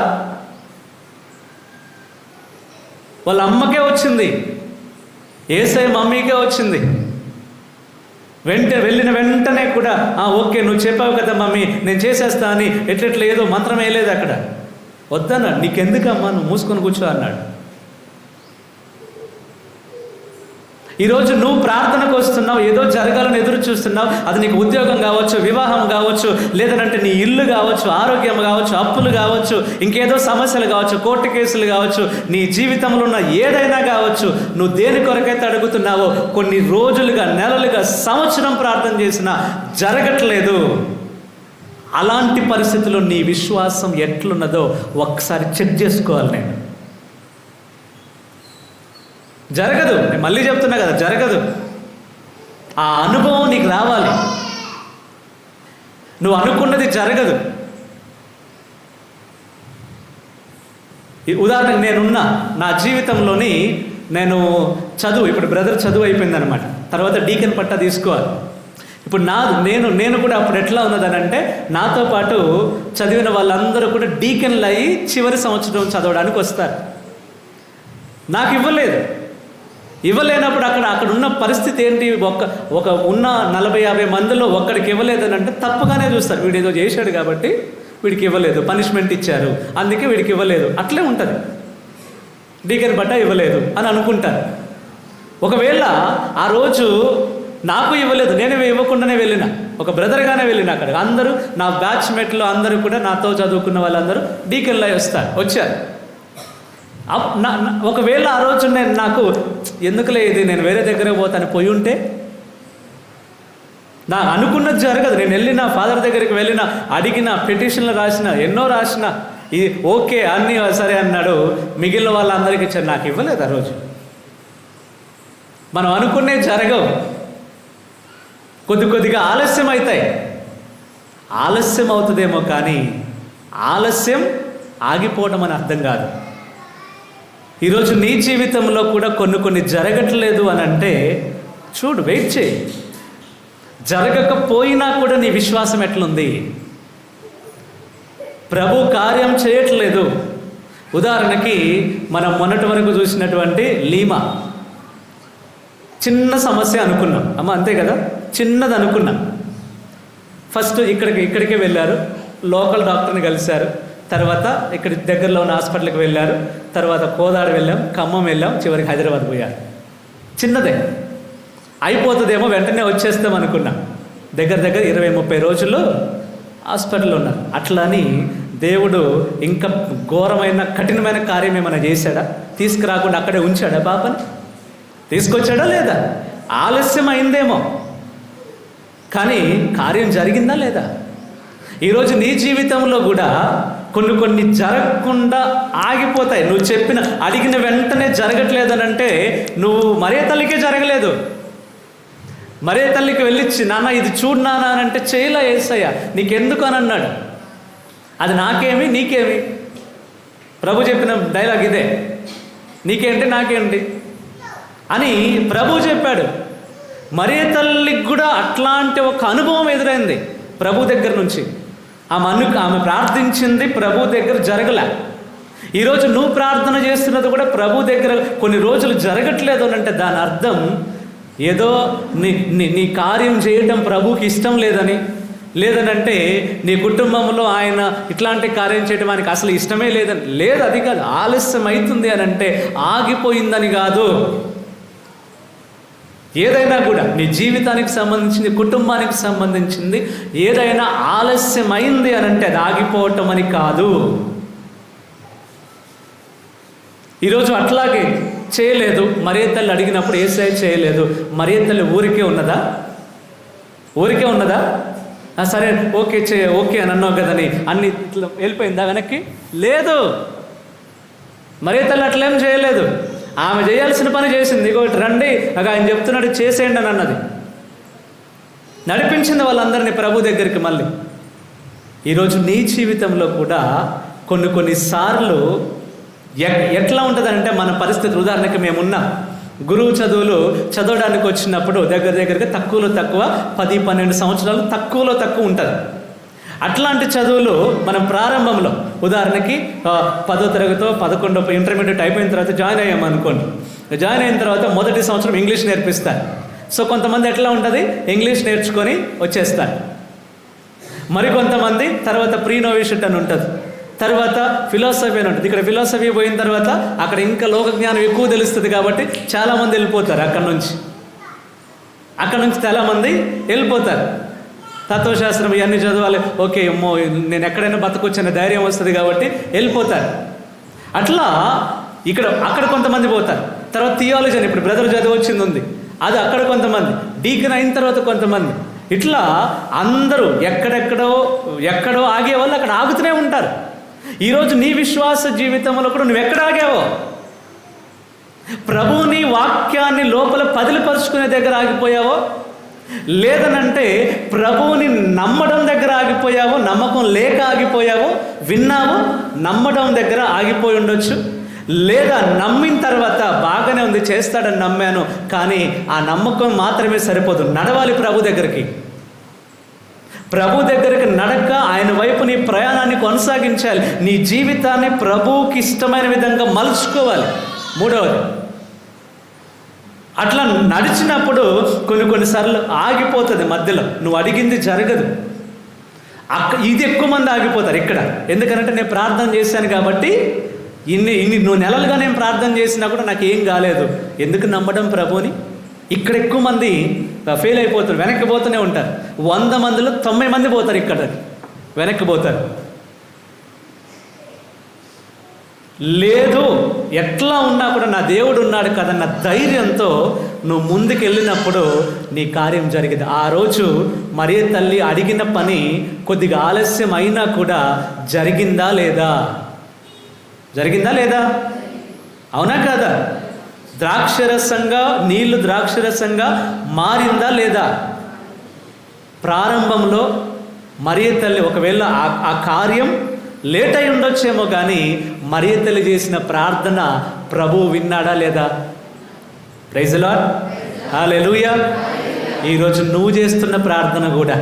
వాళ్ళ అమ్మకే వచ్చింది, యేసయ్య మమ్మీకే వచ్చింది. వెళ్ళిన వెంటనే కూడా ఓకే నువ్వు చెప్పావు కదా మమ్మీ నేను చేసేస్తా అని ఎట్లెట్లా ఏదో మంత్రం వేయలేదు అక్కడ. వద్దన్నాడు. నీకెందుకమ్మా, నువ్వు మూసుకొని కూర్చో అన్నాడు. ఈరోజు నువ్వు ప్రార్థనకు వస్తున్నావు, ఏదో జరగాలని ఎదురు చూస్తున్నావు. అది నీకు ఉద్యోగం కావచ్చు, వివాహం కావచ్చు, లేదంటే నీ ఇల్లు కావచ్చు, ఆరోగ్యం కావచ్చు, అప్పులు కావచ్చు, ఇంకేదో సమస్యలు కావచ్చు, కోర్టు కేసులు కావచ్చు, నీ జీవితంలో ఉన్న ఏదైనా కావచ్చు. నువ్వు దేని కొరకైతే అడుగుతున్నావో కొన్ని రోజులుగా, నెలలుగా, సంవత్సరం ప్రార్థన చేసినా జరగట్లేదు. అలాంటి పరిస్థితుల్లో నీ విశ్వాసం ఎట్లున్నదో ఒక్కసారి చెక్ చేసుకోవాలి. నేను జరగదు, నేను మళ్ళీ చెప్తున్నా కదా, జరగదు. ఆ అనుభవం నీకు రావాలి. నువ్వు అనుకున్నది జరగదు. ఉదాహరణకు నేనున్నా, నా జీవితంలోని నేను ఇప్పుడు బ్రదర్ చదువు అయిపోయిందనమాట, తర్వాత డీకెన్ పట్టా తీసుకోవాలి. ఇప్పుడు నేను కూడా అప్పుడు ఎట్లా ఉన్నదనంటే నాతో పాటు చదివిన వాళ్ళందరూ కూడా డీకెన్లు అయ్యి చివరి సంవత్సరం చదవడానికి వస్తారు. నాకు ఇవ్వలేనప్పుడు అక్కడ ఉన్న పరిస్థితి ఏంటి? ఒక ఉన్న 40-50 మందిలో ఒక్కడికి ఇవ్వలేదని అంటే తప్పుగానే చూస్తారు. వీడు ఏదో చేశాడు కాబట్టి వీడికి ఇవ్వలేదు, పనిష్మెంట్ ఇచ్చారు అందుకే వీడికి ఇవ్వలేదు, అట్లే ఉంటుంది. డీకెన్ బట్ట ఇవ్వలేదు అని అనుకుంటారు. ఒకవేళ ఆ రోజు నాకు ఇవ్వలేదు, నేను ఇవ్వకుండానే వెళ్ళిన, ఒక బ్రదర్గానే వెళ్ళిన, అక్కడ అందరూ నా బ్యాచ్మేట్లు అందరూ కూడా నాతో చదువుకున్న వాళ్ళందరూ డీకెన్లో వచ్చారు. ఒకవేళ ఆ రోజు నాకు ఎందుకులే ఇది, నేను వేరే దగ్గర పోతాను పోయి ఉంటే నా అనుకున్నది జరగదు. నేను వెళ్ళిన ఫాదర్ దగ్గరికి వెళ్ళిన, అడిగిన, పిటిషన్లు ఎన్నో రాసిన, ఇది ఓకే అన్నీ సరే అన్నాడు. మిగిలిన వాళ్ళందరికీ ఇచ్చారు, నాకు ఇవ్వలేదు ఆ రోజు. మనం అనుకునే జరగవు, కొద్దిగా ఆలస్యం అవుతాయి. ఆలస్యం అవుతుందేమో కానీ ఆలస్యం ఆగిపోవడం అని అర్థం కాదు. ఈరోజు నీ జీవితంలో కూడా కొన్ని జరగట్లేదు అని అంటే చూడు, వెయిట్ చేయి. జరగకపోయినా కూడా నీ విశ్వాసం ఎట్లుంది? ప్రభు కార్యం చేయట్లేదు, ఉదాహరణకి మనం మొన్నటి వరకు చూసినటువంటి లీమా, చిన్న సమస్య అనుకున్నాం అమ్మ, అంతే కదా, చిన్నది అనుకున్నాం. ఫస్ట్ ఇక్కడికే వెళ్ళారు, లోకల్ డాక్టర్ని కలిశారు, తర్వాత ఇక్కడ దగ్గరలో ఉన్న హాస్పిటల్కి వెళ్ళారు, తర్వాత కోదాడ వెళ్ళాం, ఖమ్మం వెళ్ళాం, చివరికి హైదరాబాద్ పోయారు. చిన్నదే, అయిపోతుందేమో, వెంటనే వచ్చేస్తాం అనుకున్నాం. దగ్గర 20-30 రోజుల్లో హాస్పిటల్లో ఉన్నారు. అట్లా అని దేవుడు ఇంకా ఘోరమైన కఠినమైన కార్యం ఏమైనా చేశాడా? తీసుకురాకుండా అక్కడే ఉంచాడా పాపని? తీసుకొచ్చాడా లేదా? ఆలస్యం అయిందేమో, కానీ కార్యం జరిగిందా లేదా? ఈరోజు నీ జీవితంలో కూడా కొన్ని జరగకుండా ఆగిపోతాయి. నువ్వు చెప్పిన అడిగిన వెంటనే జరగట్లేదనంటే నువ్వు మరే తల్లికే జరగలేదు. మరే తల్లికి వెళ్ళిచ్చి నాన్న ఇది చూడు నాన్న అని అంటే చేయలే యేసయ్య, నీకెందుకు అని అన్నాడు. అది నాకేమి నీకేమి? ప్రభు చెప్పిన డైలాగ్ ఇదే, నీకేంటి నాకేంటి అని ప్రభు చెప్పాడు. మరే తల్లికి కూడా అట్లాంటి ఒక అనుభవం ఎదురైంది ప్రభు దగ్గర నుంచి. ఆమె ప్రార్థించింది ప్రభు దగ్గర జరగలే. ఈరోజు నువ్వు ప్రార్థన చేస్తున్నది కూడా ప్రభు దగ్గర కొన్ని రోజులు జరగట్లేదు అని అంటే దాని అర్థం ఏదో నీ కార్యం చేయటం ప్రభుకి ఇష్టం లేదని, లేదనంటే నీ కుటుంబంలో ఆయన ఇట్లాంటి కార్యం చేయడం ఆయనకి అసలు ఇష్టమే లేదని. లేదు, అది కాదు. ఆలస్యం అవుతుంది అని అంటే ఆగిపోయిందని కాదు. ఏదైనా కూడా నీ జీవితానికి సంబంధించింది, కుటుంబానికి సంబంధించింది ఏదైనా ఆలస్యం అయింది అని అంటే అది ఆగిపోవటం అని కాదు. ఈరోజు అట్లాగే చేయలేదు. మరే తల్లి అడిగినప్పుడు యేసయ్య చేయలేదు. మరే తల్లి ఊరికే ఉన్నదా? సరే ఓకే అని అన్నావు కదని అన్ని ఇట్లా వెళ్ళిపోయిందా వెనక్కి? లేదు. మరే తల్లి అట్లేం చేయలేదు. ఆమె చేయాల్సిన పని చేసింది. ఇంకోటి రండి ఆయన చెప్తున్నాడు చేసేయండి అని అన్నది. నడిపించింది వాళ్ళందరినీ ప్రభు దగ్గరికి. మళ్ళీ ఈరోజు నీ జీవితంలో కూడా కొన్నిసార్లు ఎట్లా ఉంటుందంటే మన పరిస్థితి, ఉదాహరణకి మేమున్నాం గురువు చదువులు చదవడానికి వచ్చినప్పుడు దగ్గరగా తక్కువ 10-12 సంవత్సరాలు తక్కువ ఉంటుంది. అట్లాంటి చదువులు మనం ప్రారంభంలో ఉదాహరణకి 10వ తరగతో 11వ ఇంటర్మీడియట్ అయిపోయిన తర్వాత జాయిన్ అయ్యామనుకోండి. జాయిన్ అయిన తర్వాత మొదటి సంవత్సరం ఇంగ్లీష్ నేర్పిస్తారు. సో కొంతమంది ఎట్లా ఉంటుంది, ఇంగ్లీష్ నేర్చుకొని వచ్చేస్తారు. మరికొంతమంది తర్వాత ప్రీ నోవిషట్ అని ఉంటుంది, తర్వాత ఫిలాసఫీ అని ఉంటుంది. ఇక్కడ ఫిలాసఫీ పోయిన తర్వాత అక్కడ ఇంకా లోక జ్ఞానం ఎక్కువ తెలుస్తుంది కాబట్టి చాలామంది వెళ్ళిపోతారు. అక్కడ నుంచి చాలామంది వెళ్ళిపోతారు. తత్వశాస్త్రం ఇవన్నీ చదవాలి, ఓకే అమ్మో నేను ఎక్కడైనా బతకొచ్చనే ధైర్యం వస్తుంది కాబట్టి వెళ్ళిపోతారు. అట్లా అక్కడ కొంతమంది పోతారు. తర్వాత థియాలజీ అని ఇప్పుడు బ్రదర్ చదివి వచ్చింది ఉంది, అది అక్కడ కొంతమంది, డీకన్ అయిన తర్వాత కొంతమంది. ఇట్లా అందరూ ఎక్కడో ఆగే వాళ్ళు అక్కడ ఆగుతూనే ఉంటారు. ఈరోజు నీ విశ్వాస జీవితంలో కూడా నువ్వు ఎక్కడ ఆగావో? ప్రభువుని వాక్యాన్ని లోపల పదిలిపరుచుకునే దగ్గర ఆగిపోయావో, లేదనంటే ప్రభువుని నమ్మడం దగ్గర ఆగిపోయావో, నమ్మకం లేక ఆగిపోయావో, విన్నావో నమ్మడం దగ్గర ఆగిపోయి ఉండొచ్చు. లేదా నమ్మిన తర్వాత బాగానే ఉంది చేస్తాడని నమ్మాను, కానీ ఆ నమ్మకం మాత్రమే సరిపోదు, నడవాలి ప్రభు దగ్గరికి. ప్రభు దగ్గరికి నడక, ఆయన వైపు నీ ప్రయాణాన్ని కొనసాగించాలి. నీ జీవితాన్ని ప్రభువుకి ఇష్టమైన విధంగా మలుచుకోవాలి. మూడవది, అట్లా నడిచినప్పుడు కొన్నిసార్లు ఆగిపోతుంది మధ్యలో, నువ్వు అడిగింది జరగదు. ఇది ఎక్కువ మంది ఆగిపోతారు ఇక్కడ. ఎందుకంటే నేను ప్రార్థన చేశాను కాబట్టి ఇన్ని నెలలుగా నేను ప్రార్థన చేసినా కూడా నాకు ఏం కాలేదు. ఎందుకు నమ్మడం ప్రభువుని? ఇక్కడ ఎక్కువ మంది ఫెయిల్ అయిపోతారు, వెనక్కి పోతూనే ఉంటారు. 100 మందిలో 90 మంది పోతారు, ఇక్కడ వెనక్కి పోతారు. లేదు, ఎట్లా ఉన్నా కూడా నా దేవుడు ఉన్నాడు కదన్న ధైర్యంతో నువ్వు ముందుకు వెళ్ళినప్పుడు నీ కార్యం జరిగింది. ఆ రోజు మరియ తల్లి అడిగిన పని కొద్దిగా ఆలస్యం అయినా కూడా జరిగిందా లేదా? అవునా కాదా? ద్రాక్షరసంగా నీళ్లు ద్రాక్షరసంగా మారిందా లేదా? ప్రారంభంలో మరియ తల్లి ఒకవేళ ఆ కార్యం లేట్ అయి ఉండొచ్చేమో, కానీ మరియ తల్లి చేసిన ప్రార్థన ప్రభువు విన్నాడా లేదా? ప్రైజ్ ది లార్డ్, హల్లెలూయా. ఈరోజు నువ్వు చేస్తున్న ప్రార్థన కూడా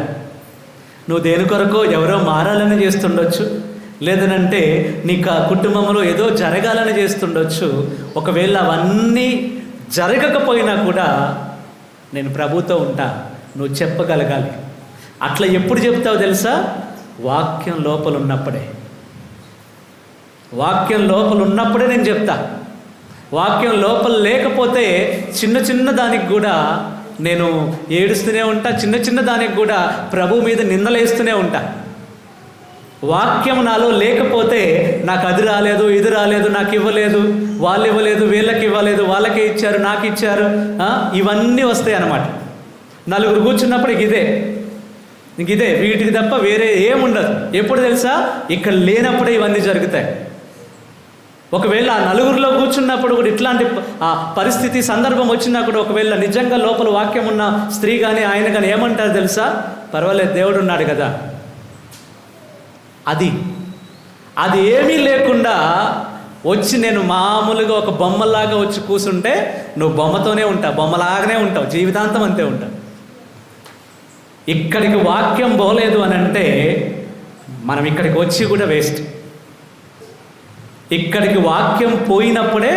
నువ్వు దేని కొరకో ఎవరో మారాలని చేస్తుండొచ్చు, లేదనంటే నీకు ఆ కుటుంబంలో ఏదో జరగాలని చేస్తుండొచ్చు. ఒకవేళ అవన్నీ జరగకపోయినా కూడా నేను ప్రభుతో ఉంటా, నువ్వు చెప్పగలగాలి. అట్లా ఎప్పుడు చెప్తావు తెలుసా? వాక్యం లోపల ఉన్నప్పుడే. వాక్యం లోపల ఉన్నప్పుడే నేను చెప్తా. వాక్యం లోపల లేకపోతే చిన్న చిన్న దానికి కూడా నేను ఏడుస్తూనే ఉంటా, చిన్న చిన్న దానికి కూడా ప్రభు మీద నిందలేస్తూనే ఉంటా. వాక్యం నాలో లేకపోతే నాకు అది రాలేదు, ఇది రాలేదు, నాకు ఇవ్వలేదు, వాళ్ళు ఇవ్వలేదు, వీళ్ళకి ఇవ్వలేదు, వాళ్ళకే ఇచ్చారు, నాకు ఇచ్చారు, ఇవన్నీ వస్తాయి అన్నమాట. నలుగురు కూర్చున్నప్పుడు ఇదే వీటికి తప్ప వేరే ఏముండదు. ఎప్పుడు తెలుసా? ఇక్కడ లేనప్పుడే ఇవన్నీ జరుగుతాయి. ఒకవేళ ఆ నలుగురిలో కూర్చున్నప్పుడు కూడా ఇట్లాంటి పరిస్థితి సందర్భం వచ్చినా కూడా ఒకవేళ నిజంగా లోపల వాక్యం ఉన్న స్త్రీ కానీ ఆయన కానీ ఏమంటారు తెలుసా? పర్వాలేదు, దేవుడు ఉన్నాడు కదా. అది ఏమీ లేకుండా వచ్చి నేను మామూలుగా ఒక బొమ్మలాగా వచ్చి కూర్చుంటే నువ్వు బొమ్మతోనే ఉంటావు, బొమ్మలాగానే ఉంటావు, జీవితాంతం అంతే ఉంటావు. ఇక్కడికి వాక్యం పోలేదు అని అంటే మనం ఇక్కడికి వచ్చి కూడా వేస్ట్. ఇక్కడికి వాక్యం పోయినప్పుడే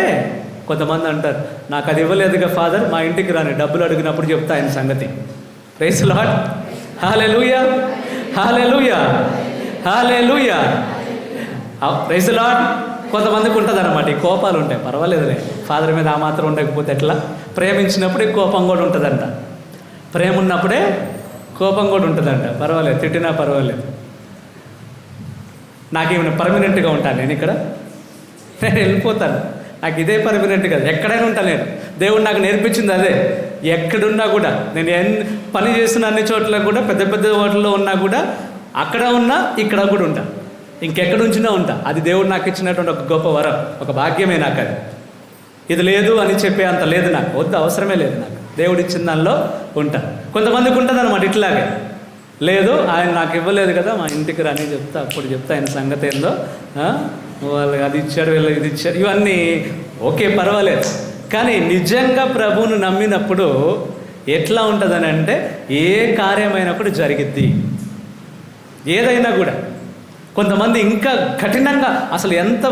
కొంతమంది అంటారు, నాకు అది ఇవ్వలేదుగా ఫాదర్, మా ఇంటికి రాని, డబ్బులు అడిగినప్పుడు చెప్తా ఆయన సంగతి. ప్రైజ్ లార్డ్, హల్లెలూయా, హల్లెలూయా, హల్లెలూయా, ప్రైజ్ లార్డ్. కొంతమందికి ఉంటుంది అనమాట, ఈ కోపాలు ఉంటాయి. పర్వాలేదులే, ఫాదర్ మీద ఆ మాత్రం ఉండకపోతే ఎట్లా? ప్రేమించినప్పుడే కోపం కూడా ఉంటుందంట, ప్రేమ ఉన్నప్పుడే కోపం కూడా ఉంటుందంట. పర్వాలేదు, తిట్టినా పర్వాలేదు, నాకేమైనా పర్మనెంట్గా ఉంటాను నేను ఇక్కడ? నేను వెళ్ళిపోతాను, నాకు ఇదే పర్మనెంట్ కదా, ఎక్కడైనా ఉంటాను నేను. దేవుడు నాకు నేర్పించింది అదే. ఎక్కడున్నా కూడా నేను పని చేస్తున్న అన్ని చోట్ల కూడా, పెద్ద పెద్ద హోటల్లో ఉన్నా కూడా, అక్కడ ఉన్నా ఇక్కడ కూడా ఉంటా, ఇంకెక్కడ ఉంచినా ఉంటా. అది దేవుడు నాకు ఇచ్చినటువంటి ఒక గొప్ప వరం, ఒక భాగ్యమే నాకు. అది ఇది లేదు అని చెప్పే అంత లేదు నాకు, వద్దు, అవసరమే లేదు నాకు. దేవుడు ఇచ్చిన దానిలో ఉంటా. కొంతమందికి ఉంటుంది అనమాట ఇట్లాగే, లేదు ఆయన నాకు ఇవ్వలేదు కదా, మా ఇంటికి రాని చెప్తా, అప్పుడు చెప్తా ఆయన సంగతి ఏందో, వాళ్ళకి అది ఇచ్చారు, వీళ్ళు ఇది ఇచ్చారు, ఇవన్నీ ఓకే, పర్వాలేదు. కానీ నిజంగా ప్రభువును నమ్మినప్పుడు ఎట్లా ఉంటుందని అంటే, ఏ కార్యమైనా కూడా జరిగిద్ది, ఏదైనా కూడా. కొంతమంది ఇంకా కఠినంగా, అసలు ఎంత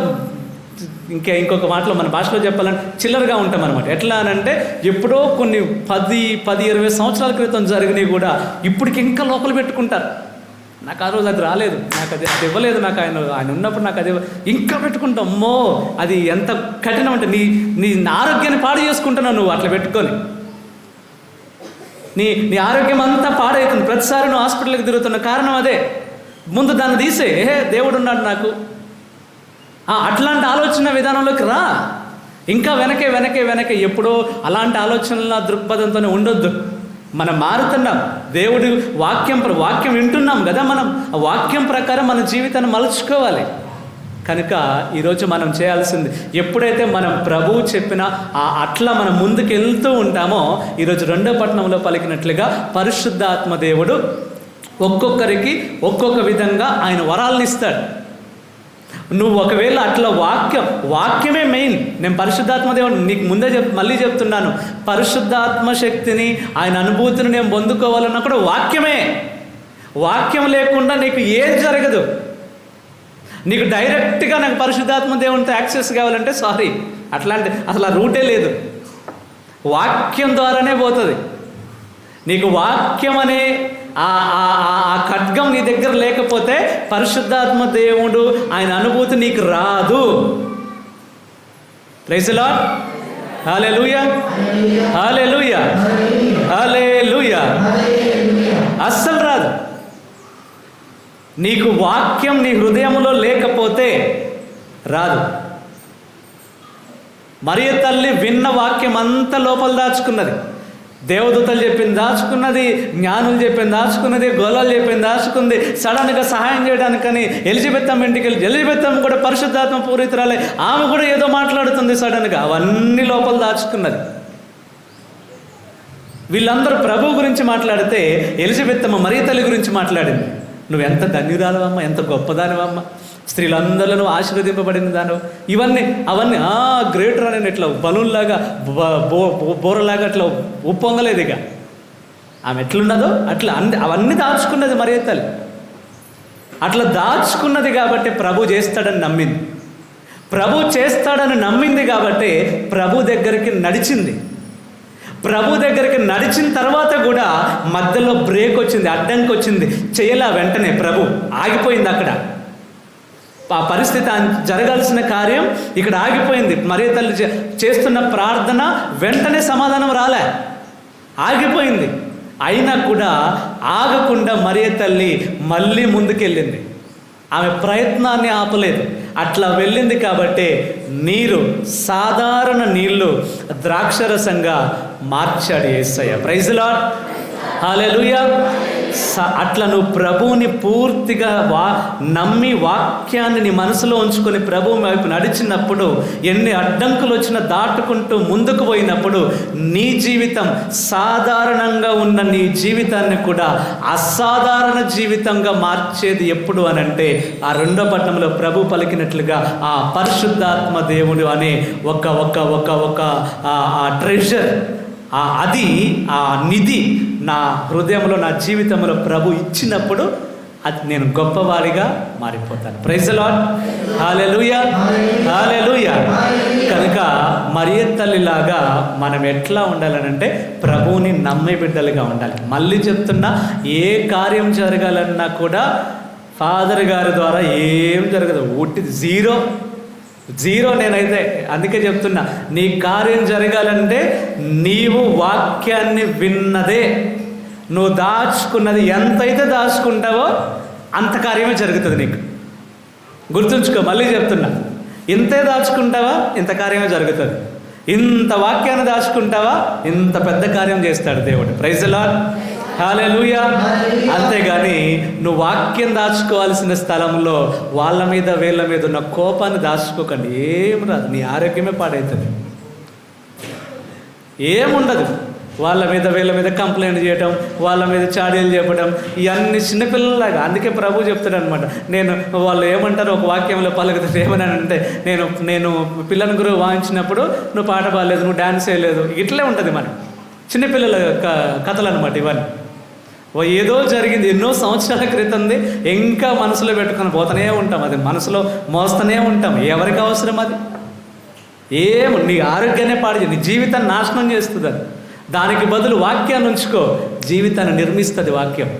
ఇంకొక మాటలో మన భాషలో చెప్పాలంటే చిల్లరగా ఉంటాం అనమాట. ఎట్లా అని అంటే, ఎప్పుడో కొన్ని 10-20 సంవత్సరాల క్రితం జరిగినవి కూడా ఇప్పటికి ఇంకా లోపల పెట్టుకుంటారు. నాకు ఆ రోజు అది రాలేదు, నాకు అది ఇవ్వలేదు, నాకు ఆయన ఉన్నప్పుడు నాకు అది ఇంకా పెట్టుకుంటాం. అమ్మో, అది ఎంత కఠినం అంటే, నీ ఆరోగ్యాన్ని పాడు చేసుకుంటున్నావు నువ్వు అట్లా పెట్టుకొని. నీ ఆరోగ్యం అంతా పాడవుతుంది. ప్రతిసారి నువ్వు హాస్పిటల్కి తిరుగుతున్న కారణం అదే. ముందు దాన్ని తీసే, దేవుడు ఉన్నాడు నాకు, అట్లాంటి ఆలోచన విధానంలోకి రా. ఇంకా వెనకే ఎప్పుడో అలాంటి ఆలోచనల దృక్పథంతోనే ఉండొద్దు. మనం మారుతున్నాం, దేవుడి వాక్యం వింటున్నాం కదా, మనం ఆ వాక్యం ప్రకారం మన జీవితాన్ని మలుచుకోవాలి. కనుక ఈరోజు మనం చేయాల్సింది, ఎప్పుడైతే మనం ప్రభువు చెప్పిన అట్లా మనం ముందుకు వెళ్తూ ఉంటామో, ఈరోజు 2వ పట్టణంలో పలికినట్లుగా పరిశుద్ధాత్మ దేవుడు ఒక్కొక్కరికి ఒక్కొక్క విధంగా ఆయన వరాలను ఇస్తాడు. నువ్వు ఒకవేళ అట్లా వాక్యమే మెయిన్. నేను పరిశుద్ధాత్మ దేవుడు నీకు ముందే మళ్ళీ చెప్తున్నాను, పరిశుద్ధాత్మ శక్తిని, ఆయన అనుభూతిని నేను పొందుకోవాలన్నా కూడా వాక్యం లేకుండా నీకు ఏది జరగదు. నీకు డైరెక్ట్గా నాకు పరిశుద్ధాత్మ దేవునితో యాక్సెస్ కావాలంటే సారీ, అట్లాంటి అసలు ఆ రూటే లేదు. వాక్యం ద్వారానే పోతుంది. నీకు వాక్యం అనే ఆ ఖడ్గం నీ దగ్గర లేకపోతే పరిశుద్ధాత్మ దేవుడు ఆయన అనుభూతి నీకు రాదు. ప్రైజ్ ది లార్డ్, హల్లెలూయా, హల్లెలూయా, హల్లెలూయా. అస్సలు రాదు. నీకు వాక్యం నీ హృదయంలో లేకపోతే రాదు. మరియ తల్లి విన్న వాక్యం అంతా లోపల దాచుకున్నది. దేవదూతలు చెప్పింది దాచుకున్నది, జ్ఞానులు చెప్పింది దాచుకున్నది, గొల్లలు చెప్పింది దాచుకుంది. సడన్గా సహాయం చేయడానికని ఎలిజబెత్ అమ్మ ఇంటికి వెళ్ళి, ఎలిజబెత్ అమ్మ కూడా పరిశుద్ధాత్మ పూరితురాలే, ఆమె కూడా ఏదో మాట్లాడుతుంది సడన్గా, అవన్నీ లోపల దాచుకున్నది. వీళ్ళందరూ ప్రభు గురించి మాట్లాడితే ఎలిజబెత్ అమ్మ మరియ తల్లి గురించి మాట్లాడింది. నువ్వు ఎంత ధన్యురాలవమ్మ, ఎంత గొప్పదానివమ్మ, స్త్రీలందరిలో ఆశీర్వదింపబడిన దాను, అవన్నీ గ్రేటర్ అని ఇట్లా బలూన్లాగా బోరలాగా అట్లా ఉప్పొంగలేదు. ఇక ఆమె ఎట్లున్నదో అట్లా అవన్నీ దాచుకున్నది మరియ తల్లి. అట్లా దాచుకున్నది కాబట్టి ప్రభు చేస్తాడని నమ్మింది. ప్రభు చేస్తాడని నమ్మింది కాబట్టి ప్రభు దగ్గరికి నడిచింది. ప్రభు దగ్గరికి నడిచిన తర్వాత కూడా మధ్యలో బ్రేక్ వచ్చింది, అడ్డంకి వచ్చింది. చేయలా వెంటనే ప్రభు ఆగిపోయింది. అక్కడ ఆ పరిస్థితి జరగాల్సిన కార్యం ఇక్కడ ఆగిపోయింది. మరియ తల్లి చేస్తున్న ప్రార్థన వెంటనే సమాధానం రాలే, ఆగిపోయింది. అయినా కూడా ఆగకుండా మరియ తల్లి మళ్ళీ ముందుకెళ్ళింది. ఆమె ప్రయత్నాన్ని ఆపలేదు. అట్లా వెళ్ళింది కాబట్టి నీరు, సాధారణ నీళ్లు ద్రాక్షరసంగా మార్చాడు యేసయ్య. ప్రైజ్ లార్డ్, హల్లెలూయా. అట్లా నువ్వు ప్రభువుని పూర్తిగా నమ్మి వాక్యాన్ని నీ మనసులో ఉంచుకొని ప్రభువు వైపు నడిచినప్పుడు, ఎన్ని అడ్డంకులు వచ్చినా దాటుకుంటూ ముందుకు పోయినప్పుడు నీ జీవితం సాధారణంగా ఉన్న నీ జీవితాన్ని కూడా అసాధారణ జీవితంగా మార్చేది ఎప్పుడు అనంటే ఆ 2వ పట్టణంలో ప్రభు పలికినట్లుగా ఆ పరిశుద్ధాత్మ దేవుడు అనే ఒక ట్రెజర్, అది ఆ నిధి నా హృదయంలో, నా జీవితంలో ప్రభు ఇచ్చినప్పుడు అది నేను గొప్పవాడిగా మారిపోతాను. ప్రైజ్ ది లార్డ్, హల్లెలూయా, హల్లెలూయా. కనుక మరియ తల్లిలాగా మనం ఎట్లా ఉండాలనంటే ప్రభువుని నమ్మే బిడ్డలుగా ఉండాలి. మళ్ళీ చెప్తున్నా, ఏ కార్యం జరగాలన్నా కూడా ఫాదర్ గారి ద్వారా ఏం జరగదు, ఊటిది జీరో. నేనైతే అందుకే చెప్తున్నా, నీ కార్యం జరగాలంటే నీవు వాక్యాన్ని విన్నదే, నువ్వు దాచుకున్నది ఎంతైతే దాచుకుంటావో అంత కార్యమే జరుగుతుంది నీకు. గుర్తుంచుకో, మళ్ళీ చెప్తున్నా, ఇంతే దాచుకుంటావా ఇంత కార్యమే జరుగుతుంది. ఇంత వాక్యాన్ని దాచుకుంటావా ఇంత పెద్ద కార్యం చేస్తాడు దేవుడు. ప్రైజ్ ది లార్డ్, హల్లెలూయా. అంతేగాని నువ్వు వాక్యం దాచుకోవాల్సిన స్థలంలో వాళ్ళ మీద వీళ్ళ మీద ఉన్న కోపాన్ని దాచుకోకండి. ఏం రాదు, నీ ఆరోగ్యమే పాడవుతుంది. ఏముండదు. వాళ్ళ మీద వీళ్ళ మీద కంప్లైంట్ చేయటం, వాళ్ళ మీద చాడీలు చెప్పడం, ఇవన్నీ చిన్నపిల్లలాగా. అందుకే ప్రభు చెప్తాడు అనమాట, నేను వాళ్ళు ఏమంటారు ఒక వాక్యంలో పలుకుతారు, ఏమని అంటే, నేను పిల్లని గురువు వాయించినప్పుడు నువ్వు పాట పాడలేదు, నువ్వు డ్యాన్స్ వేయలేదు, ఇట్లే ఉంటుంది మన చిన్నపిల్లల కథలు అనమాట ఇవన్నీ. ఏదో జరిగింది ఎన్నో సంవత్సరాల క్రితంది ఇంకా మనసులో పెట్టుకొని పోతూనే ఉంటాం, అది మనసులో మోస్తూనే ఉంటాం. ఎవరికి అవసరం అది? నీ ఆరోగ్యాన్ని పాడు, నీ జీవితాన్ని నాశనం చేస్తుంది అది. దానికి బదులు వాక్యాన్ని ఉంచుకో, జీవితాన్ని నిర్మిస్తుంది వాక్యం,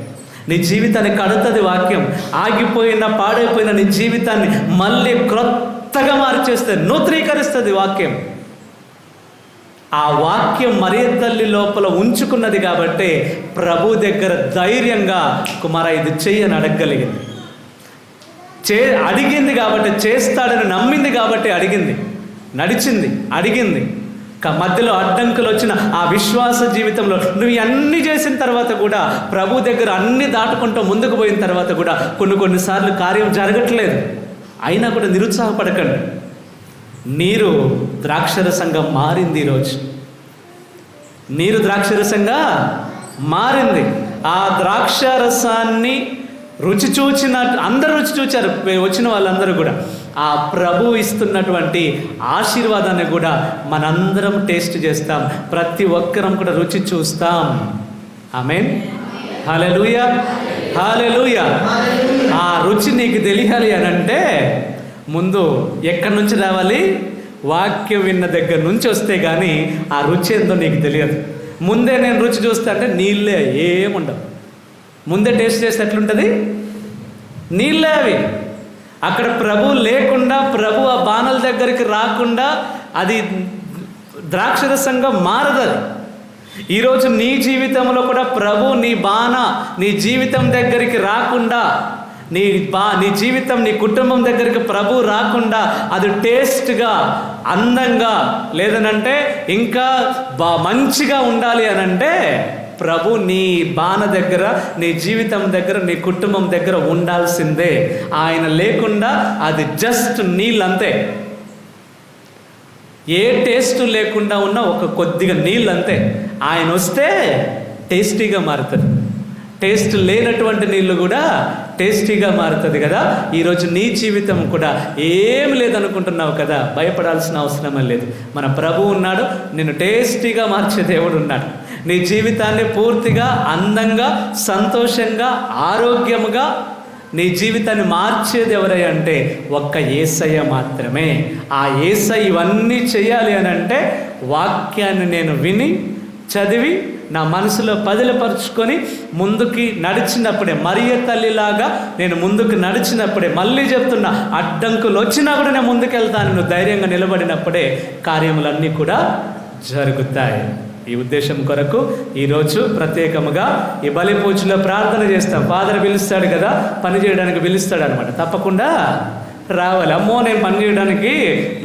నీ జీవితాన్ని కడుతుంది వాక్యం. ఆగిపోయిన పాడైపోయిన నీ జీవితాన్ని మళ్ళీ క్రొత్తగా మార్చేస్తుంది, నూతనీకరిస్తుంది వాక్యం. ఆ వాక్యం మరియ తల్లి లోపల ఉంచుకున్నది కాబట్టి ప్రభు దగ్గర ధైర్యంగా కుమారా ఇది చెయ్యని అడగగలిగింది. అడిగింది కాబట్టి, చేస్తాడని నమ్మింది కాబట్టి అడిగింది, నడిచింది, అడిగింది. మధ్యలో అడ్డంకులు వచ్చిన ఆ విశ్వాస జీవితంలో నువ్వు అన్నీ చేసిన తర్వాత కూడా, ప్రభు దగ్గర అన్నీ దాటుకుంటూ ముందుకు పోయిన తర్వాత కూడా కొన్నిసార్లు కార్యం జరగట్లేదు. అయినా కూడా నిరుత్సాహపడకండి. నీరు ద్రాక్షరసంగా మారింది. ఈరోజు నీరు ద్రాక్షరసంగా మారింది. ఆ ద్రాక్షరసాన్ని రుచి చూచిన అందరూ రుచి చూచారు, వచ్చిన వాళ్ళందరూ కూడా. ఆ ప్రభు ఇస్తున్నటువంటి ఆశీర్వాదాన్ని కూడా మనందరం టేస్ట్ చేస్తాం, ప్రతి ఒక్కరం కూడా రుచి చూస్తాం. ఆమేన్, హల్లెలూయా, హల్లెలూయా. ఆ రుచి నీకు తెలియాలి అని అంటే ముందు ఎక్కడి నుంచి రావాలి? వాక్యం విన్న దగ్గర నుంచి వస్తే కానీ ఆ రుచి ఏందో నీకు తెలియదు. ముందే నేను రుచి చూస్తా అంటే నీళ్ళే, ఏముండవు. ముందే టేస్ట్ చేస్తే ఎట్లుంటుంది? నీళ్ళే అవి. అక్కడ ప్రభు లేకుండా, ప్రభు ఆ బాణల దగ్గరికి రాకుండా అది ద్రాక్షరసంగా మారదు. అది ఈరోజు నీ జీవితంలో కూడా ప్రభు నీ జీవితం దగ్గరికి రాకుండా, నీ జీవితం, నీ కుటుంబం దగ్గరికి ప్రభు రాకుండా అది టేస్ట్గా, అందంగా, లేదనంటే ఇంకా మంచిగా ఉండాలి అనంటే ప్రభు నీ బాణ దగ్గర, నీ జీవితం దగ్గర, నీ కుటుంబం దగ్గర ఉండాల్సిందే. ఆయన లేకుండా అది జస్ట్ నీళ్ళంతే. ఏ టేస్ట్ లేకుండా ఉన్న ఒక కొద్దిగా నీళ్ళంతే. ఆయన వస్తే టేస్టీగా మారుతుంది. టేస్ట్ లేనటువంటి నీళ్ళు కూడా టేస్టీగా మారుతుంది కదా. ఈరోజు నీ జీవితం కూడా ఏం లేదనుకుంటున్నావు కదా, భయపడాల్సిన అవసరమే లేదు. మన ప్రభు ఉన్నాడు, నిన్ను టేస్టీగా మార్చే దేవుడు ఉన్నాడు. నీ జీవితాన్ని పూర్తిగా అందంగా, సంతోషంగా, ఆరోగ్యముగా, నీ జీవితాన్ని మార్చేది ఎవరయ్య అంటే ఒక్క యేసయ్య మాత్రమే. ఆ యేసయ్య ఇవన్నీ చేయాలి అని అంటే వాక్యాన్ని నేను విని చదివి నా మనసులో పదిలపరుచుకొని ముందుకి నడిచినప్పుడే, మరియ తల్లిలాగా నేను ముందుకు నడిచినప్పుడే, మళ్ళీ చెప్తున్నా, అడ్డంకులు వచ్చినా కూడా నేను ముందుకెళ్తాను, నువ్వు ధైర్యంగా నిలబడినప్పుడే కార్యములన్నీ కూడా జరుగుతాయి. ఈ ఉద్దేశం కొరకు ఈరోజు ప్రత్యేకముగా ఈ బలి పూజలో ప్రార్థన చేస్తాం. ఫాదర్ పిలుస్తాడు కదా, పని చేయడానికి పిలుస్తాడు అనమాట. తప్పకుండా రావాలి. అమ్మో నేను పని చేయడానికి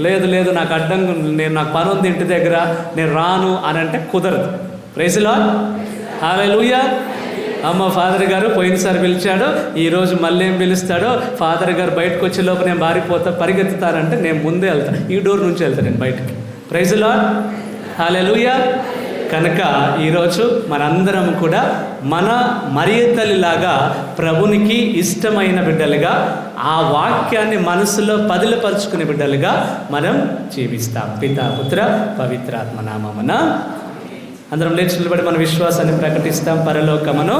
లేదు నాకు అడ్డంగా, నాకు పని ఉంది ఇంటి దగ్గర, నేను రాను అని అంటే కుదరదు. ప్రైజ్ లార్డ్, హల్లెలూయా. అమ్మ ఫాదర్ గారు పోయినసారి పిలిచాడు, ఈరోజు మళ్ళీ ఏం పిలుస్తాడో, ఫాదర్ గారు బయటకు వచ్చే లోపు నేను బారిపోతా పరిగెత్తుతానంటే నేను ముందే వెళ్తాను, ఈ డోర్ నుంచి వెళ్తాను నేను బయటికి. ప్రైజ్ లార్డ్, హల్లెలూయా. కనుక ఈరోజు మనందరం కూడా మన మరియ తల్లిలాగా ప్రభునికి ఇష్టమైన బిడ్డలుగా, ఆ వాక్యాన్ని మనసులో పదిలపరుచుకునే బిడ్డలుగా మనం జీవిస్తాం. పితా పుత్ర పవిత్రాత్మ నామమున అందరం లేచి నిలబడి మన విశ్వాసాన్ని ప్రకటిస్తాం. పరలోకమును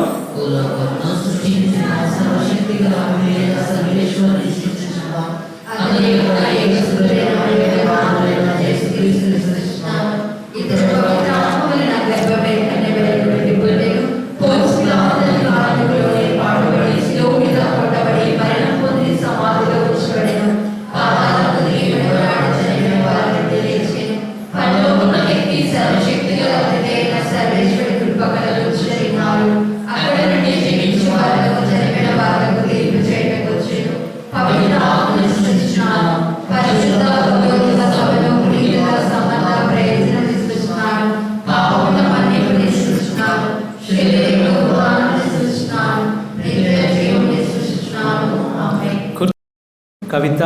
కవిత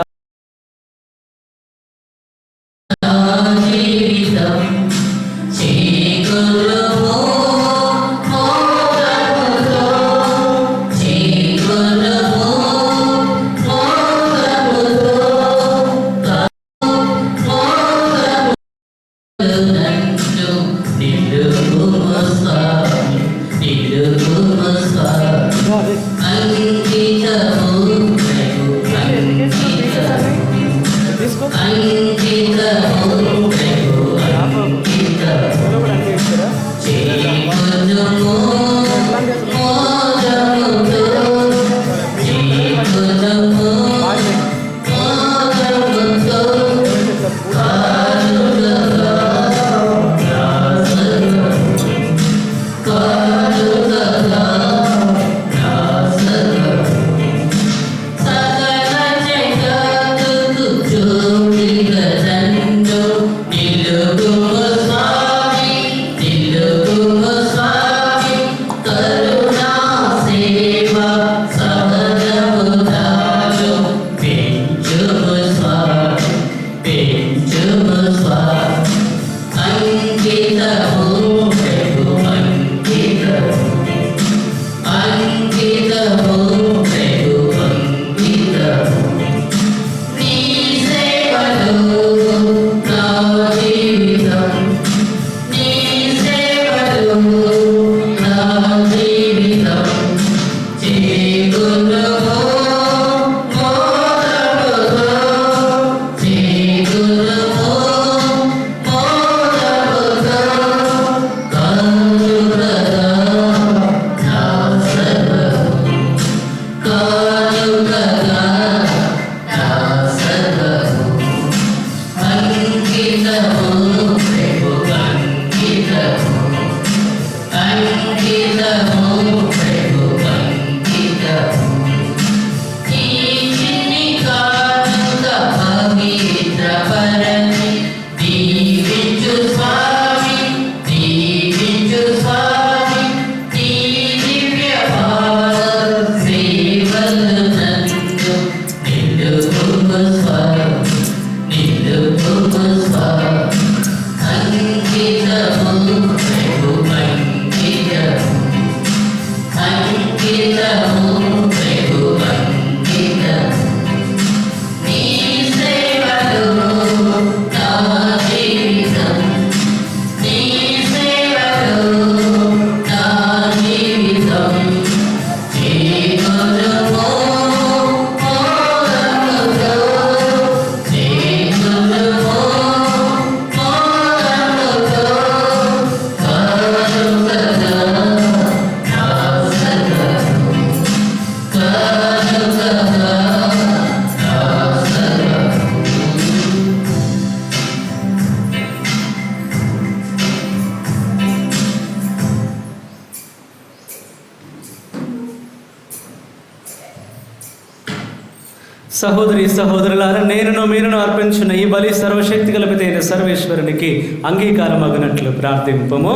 సహోదరి సహోదరులారా, నేనును మీరును అర్పించిన ఈ బలి సర్వశక్తి కలిపితైన సర్వేశ్వరునికి అంగీకారమగినట్లు ప్రార్థింపము.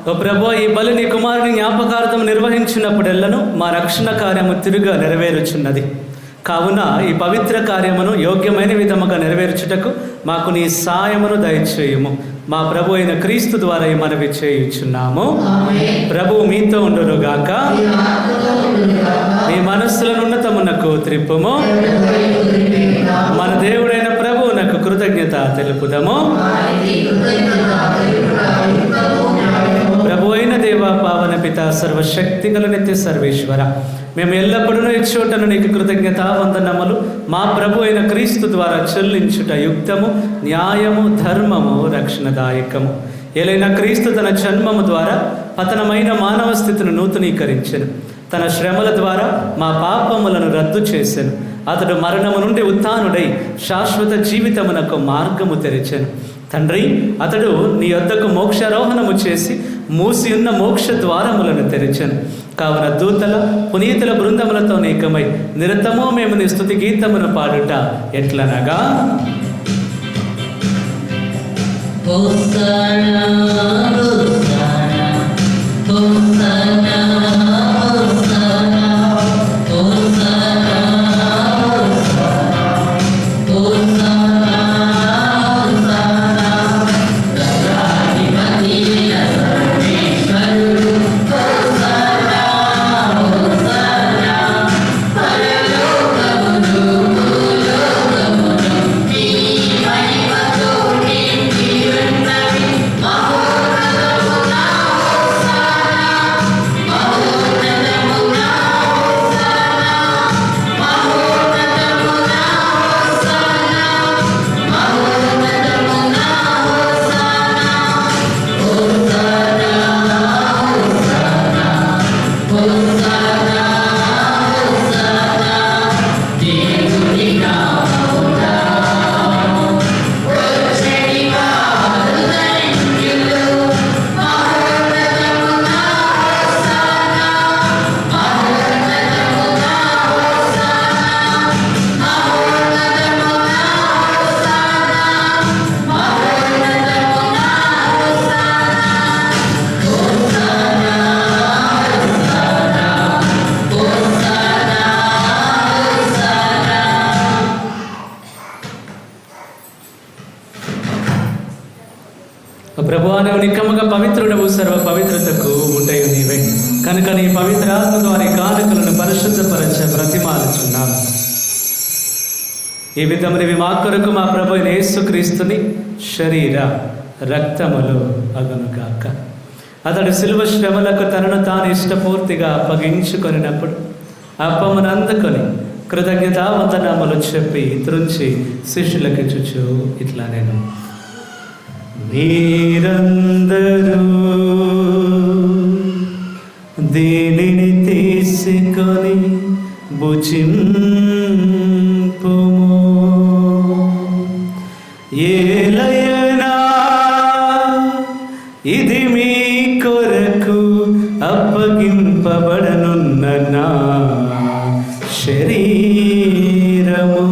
ఓ ప్రభు, ఈ బలి నీ కుమారుని జ్ఞాపకార్థం నిర్వహించినప్పుడెల్లను మా రక్షణ కార్యము తిరుగా నెరవేరుచున్నది. కావున ఈ పవిత్ర కార్యమును యోగ్యమైన విధముగా నెరవేర్చుటకు మాకు నీ సాయమును దయచేయుము. మా ప్రభు అయిన క్రీస్తు ద్వారా ఈ మనవి చేయుచున్నాము. ప్రభువు మీతో ఉండునుగాక. మీ మనస్సులను ఉన్నతమునకు త్రిప్పుము. మన దేవుడైన ప్రభువునకు కృతజ్ఞత తెలుపుదము. ప్రభు అయిన దేవ, పావన పిత, సర్వశక్తి గల నిత్య సర్వేశ్వర, మేము ఎల్లప్పుడూ ఇచ్చోటను నీకు కృతజ్ఞత వందనములు మా ప్రభు అయిన క్రీస్తు ద్వారా చెల్లించుట యుక్తము, న్యాయము, ధర్మము, రక్షణదాయకము. ఏలైనా క్రీస్తు తన జన్మము ద్వారా పతనమైన మానవ స్థితిని నూతనీకరించెను. తన శ్రమల ద్వారా మా పాపములను రద్దు చేసెను. అతడు మరణము నుండి ఉత్థానుడై శాశ్వత జీవితమునకు మార్గము తెరిచెను. తండ్రి, అతడు నీ యొద్దకు మోక్షారోహణము చేసి మూసి ఉన్న మోక్ష ద్వారములను తెరిచెను. కావున దూతల పునీతుల బృందములతో ఏకమై నిరతము మేము నీ స్తుతి గీతమును పాడుట ఎట్లనగా, ప్రభువా, నీవు నిక్కముగా పవిత్రుడవు, సర్వ పవిత్రతకు ఊటయు నీవే. కనుక నీ పవిత్ర ఆత్మ వారి కానుకలను పరిశుద్ధపరచ బ్రతిమాలుచున్నాము. ఈ విధమునివి మా కొరకు మా ప్రభు అయిన యేసుక్రీస్తుని శరీర రక్తములు అగునుగాక. అతడు శిలువ శ్రమలకు తనను తాను ఇష్టపూర్తిగా అప్పగించుకొనినప్పుడు అప్పమును అందుకొని కృతజ్ఞతా వందనములు చెప్పి త్రుంచి శిష్యులకు ఇచ్చుచు ఇట్లా నేను, మీరందరూ దీనిని తీసుకొని భుజింపుము. ఏలయనా ఇది మీ కొరకు అప్పగింపబడనున్న నా శరీరము.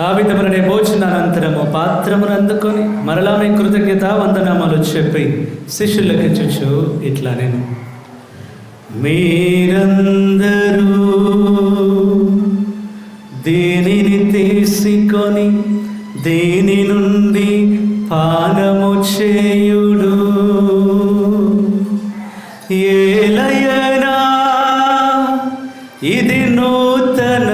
ఆ విధముననే భోజనానంతరము పాత్రమును అందుకొని మరలా మీ కృతజ్ఞత వందనామాలు చెప్పి శిష్యులకు ఇచ్చుచు ఇట్లా నేను, మీరందరూ దీనిని తీసుకొని దీని నుండి పానము చేయుడు. ఏలయనా ఇది నూతన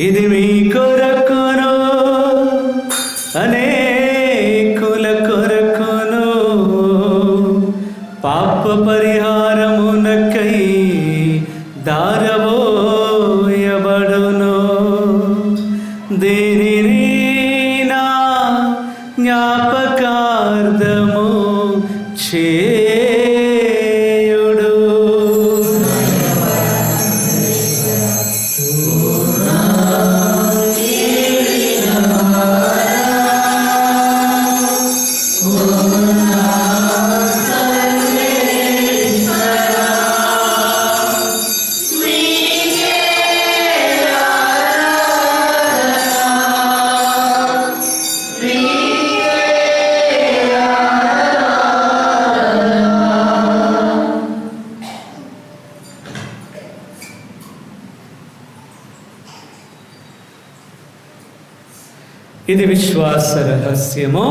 ఇది మీ కొరకును అనేకుల కొరకును పాప పరిహారమునకై దారబోయబడును. దీనిని నా జ్ఞాపకార్థము చేయుడు. ఇది విశ్వాస రహస్యము.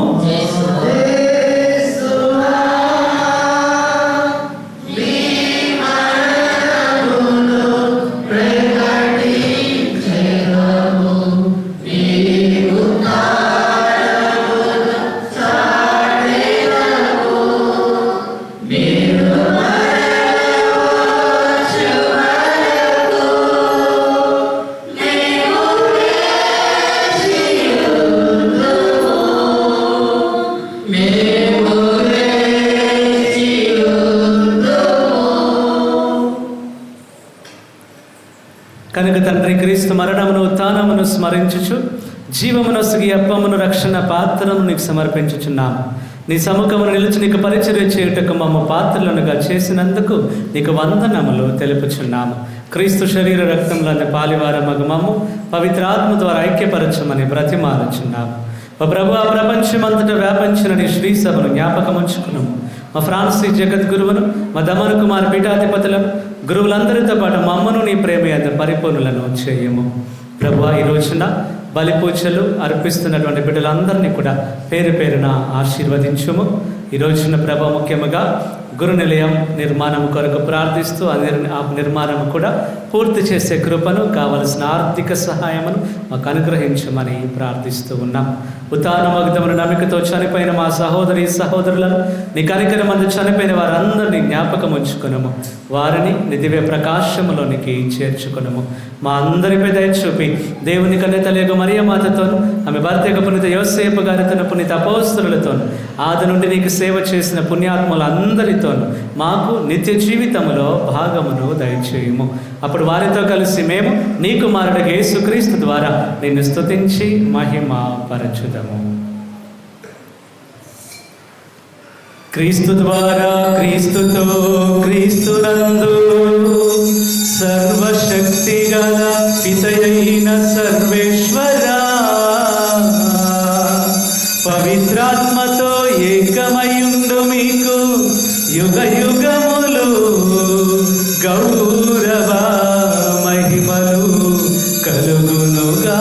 కనుక తండ్రి, క్రీస్తు మరణమును ఉత్థానమును స్మరించుచు జీవమునొసగి అప్పమును రక్షణ పాత్రను నీకు సమర్పించుచున్నాము. నీ సముఖమును నిలిచి నీకు పరిచర్య చేయుటకు మమ్మ పాత్రలనుగా చేసినందుకు నీకు వందనములు తెలుపుచున్నాము. క్రీస్తు శరీర రక్తములను పాలివార మగమము పవిత్రాత్మ ద్వారా ఐక్యపరచమని బ్రతిమాలుచున్నాము. మా ప్రభు, ఆ ప్రపంచమంతటా వ్యాపించిన నీ శ్రీ సభను జ్ఞాపకముంచుకున్నాము. మా ఫ్రాన్సీ జగద్గురువును, మా దమన కుమార్ పీఠాధిపతులను, గురువులందరితో పాటు మా అమ్మను నీ ప్రేమ అంత పరిపూర్ణులను చేయము. ప్రభు, ఈ రోజున బలి పూజలు అర్పిస్తున్నటువంటి బిడ్డలందరినీ కూడా పేరు పేరున ఆశీర్వదించుము. ఈ రోజున ప్రభు, ముఖ్యముగా గురు నిలయం నిర్మాణం కొరకు ప్రార్థిస్తూ ఆ నిర్మాణం కూడా పూర్తి చేసే కృపను, కావలసిన ఆర్థిక సహాయమును మాకు అనుగ్రహించమని ప్రార్థిస్తూ ఉన్నాం. ఉత్థానమగ్ధమును నమ్మికతో చనిపోయిన మా సహోదరి సహోదరులను నీ కనికరమందు చనిపోయిన వారందరినీ జ్ఞాపకం ఉంచుకునము. వారిని నీ దివ్య ప్రకాశములోనికి చేర్చుకునము. మా అందరిపై దయ చూపి దేవుని కన్యతలేక మరియ మాతతోను, ఆమె భర్తగా పునీత యోసేపు గారితోను, పునీత అపోస్తలులతోను, ఆది నుండి నీకు సేవ చేసిన పుణ్యాత్ములందరితోను మాకు నిత్య జీవితములో భాగమును దయచేయము. అప్పుడు వారితో కలిసి మేము నీ కుమారుడు యేసుక్రీస్తు ద్వారా నిన్ను స్తుతించి మహిమ పరచుదము. క్రీస్తు ద్వారా, క్రీస్తుతో, క్రీస్తునందు సర్వశక్తి గల పితయైన సర్వేశ్వరా, పవిత్రాత్మతో ఏకమయుండు మీకు యుగ యుగములు గౌరవ మహిమలు కలుగునుగాక.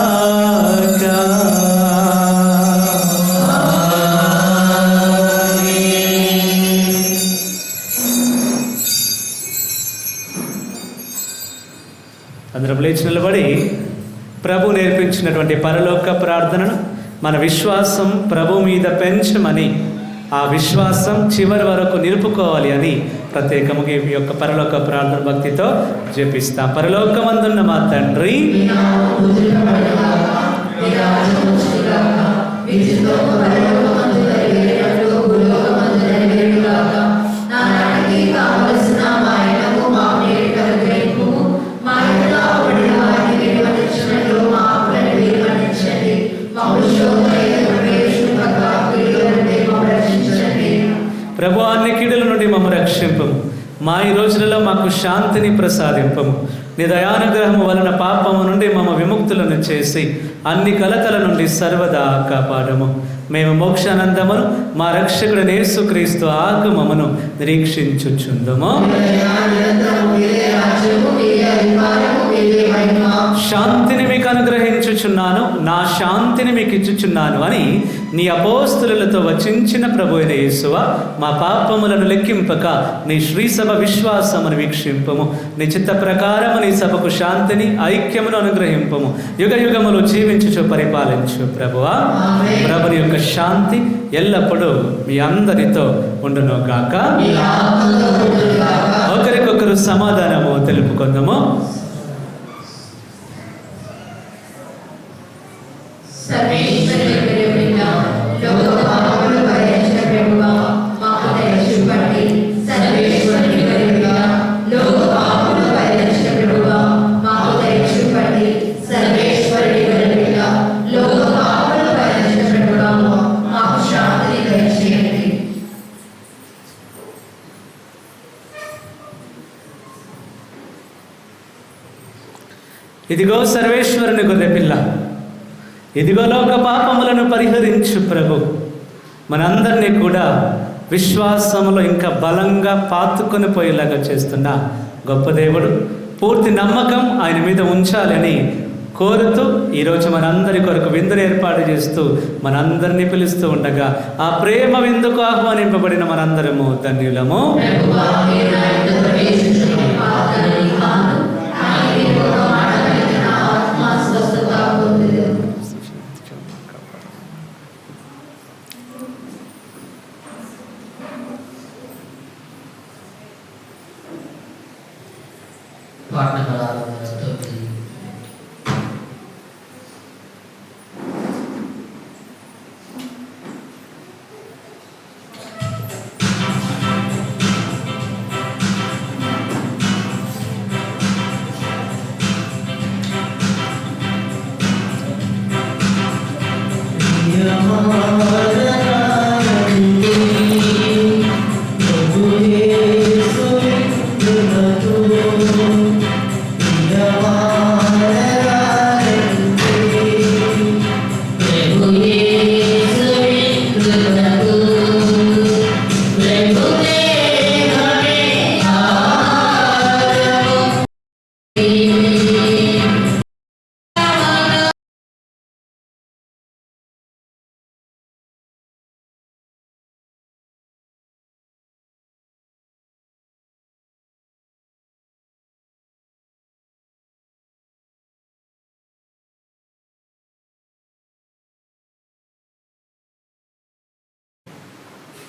అందరం లేచి నిలబడి ప్రభు నేర్పించినటువంటి పరలోక ప్రార్థనను, మన విశ్వాసం ప్రభు మీద పెంచమని, ఆ విశ్వాసం చివరి వరకు నిలుపుకోవాలి అని ప్రత్యేకముగా ఈ యొక్క పరలోక ప్రార్థన భక్తితో జపిస్తాం. పరలోకమందున్న మా తండ్రి, ప్రభు, అన్ని కీడుల నుండి మమ్మ రక్షింపము. మా ఈ రోజులలో మాకు శాంతిని ప్రసాదింపము. నీ దయానుగ్రహము వలన పాపము నుండి మమ్మ విముక్తులను చేసి అన్ని కలతల నుండి సర్వదా కాపాడము. మేము మోక్షానందమును మా రక్షకుడు యేసుక్రీస్తు ఆగమమును నిరీక్షించుచుందుము. శాంతిని మీకు అనుగ్రహించుచున్నాము. వెళ్ళుచున్నాను, నా శాంతిని మీకు ఇచ్చుచున్నాను అని నీ అపోస్తులతో వచించిన ప్రభు అయిన యేసువా, మా పాపములను లెక్కింపక నీ శ్రీసభ విశ్వాసమును వీక్షింపము. నీ చిత్త ప్రకారము నీ సభకు శాంతిని ఐక్యమును అనుగ్రహింపము. యుగ యుగములు జీవించుచు పరిపాలించు ప్రభువా. ప్రభుని యొక్క శాంతి ఎల్లప్పుడూ మీ అందరితో ఉండును గాక. ఒకరికొకరు సమాధానము తెలుపుకుందాము. ఇదిగో సర్వేశ్వరుని గొర్రెపిల్ల, ఇదిగో లోక పాపములను పరిహరించు ప్రభు. మనందరినీ కూడా విశ్వాసములో ఇంకా బలంగా పాతుకొని పోయేలాగా చేస్తున్న గొప్ప దేవుడు. పూర్తి నమ్మకం ఆయన మీద ఉంచాలని కోరుతూ ఈరోజు మనందరి కొరకు విందును ఏర్పాటు చేస్తూ మనందరినీ పిలుస్తూ ఉండగా ఆ ప్రేమ విందుకు ఆహ్వానింపబడిన మనందరము ధన్యులము.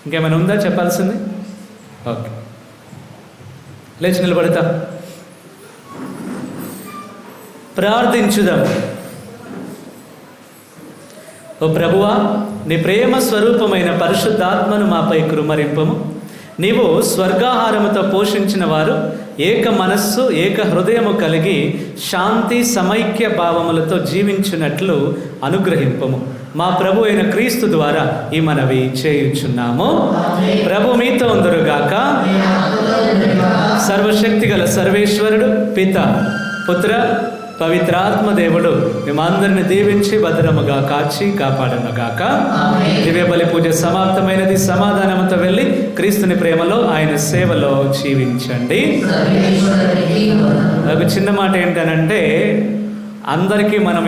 ఇంకేమైనా ఉందా చెప్పాల్సింది? ఓకే, లేచి నిలబడతా ప్రార్థించుదాం. ఓ ప్రభువా, నీ ప్రేమ స్వరూపమైన పరిశుద్ధాత్మను మాపై కృమరింపము. నీవు స్వర్గాహారముతో పోషించిన వారు ఏక మనస్సు ఏక హృదయము కలిగి శాంతి సమైక్య భావములతో జీవించున్నట్లు అనుగ్రహింపము. మా ప్రభు అయిన క్రీస్తు ద్వారా ఈ మనవి చేయుచున్నాము. ప్రభు మీతో ఉందరుగాక. సర్వశక్తి గల సర్వేశ్వరుడు పిత పుత్ర పవిత్రాత్మ దేవుడు మేమందరిని దీవించి భద్రముగా కాచి కాపాడనుగాక. దివ్య బలి పూజ సమాప్తమైనది. సమాధానంతో వెళ్ళి క్రీస్తుని ప్రేమలో ఆయన సేవలో జీవించండి. ఒక చిన్న మాట ఏంటనంటే, అందరికీ మనం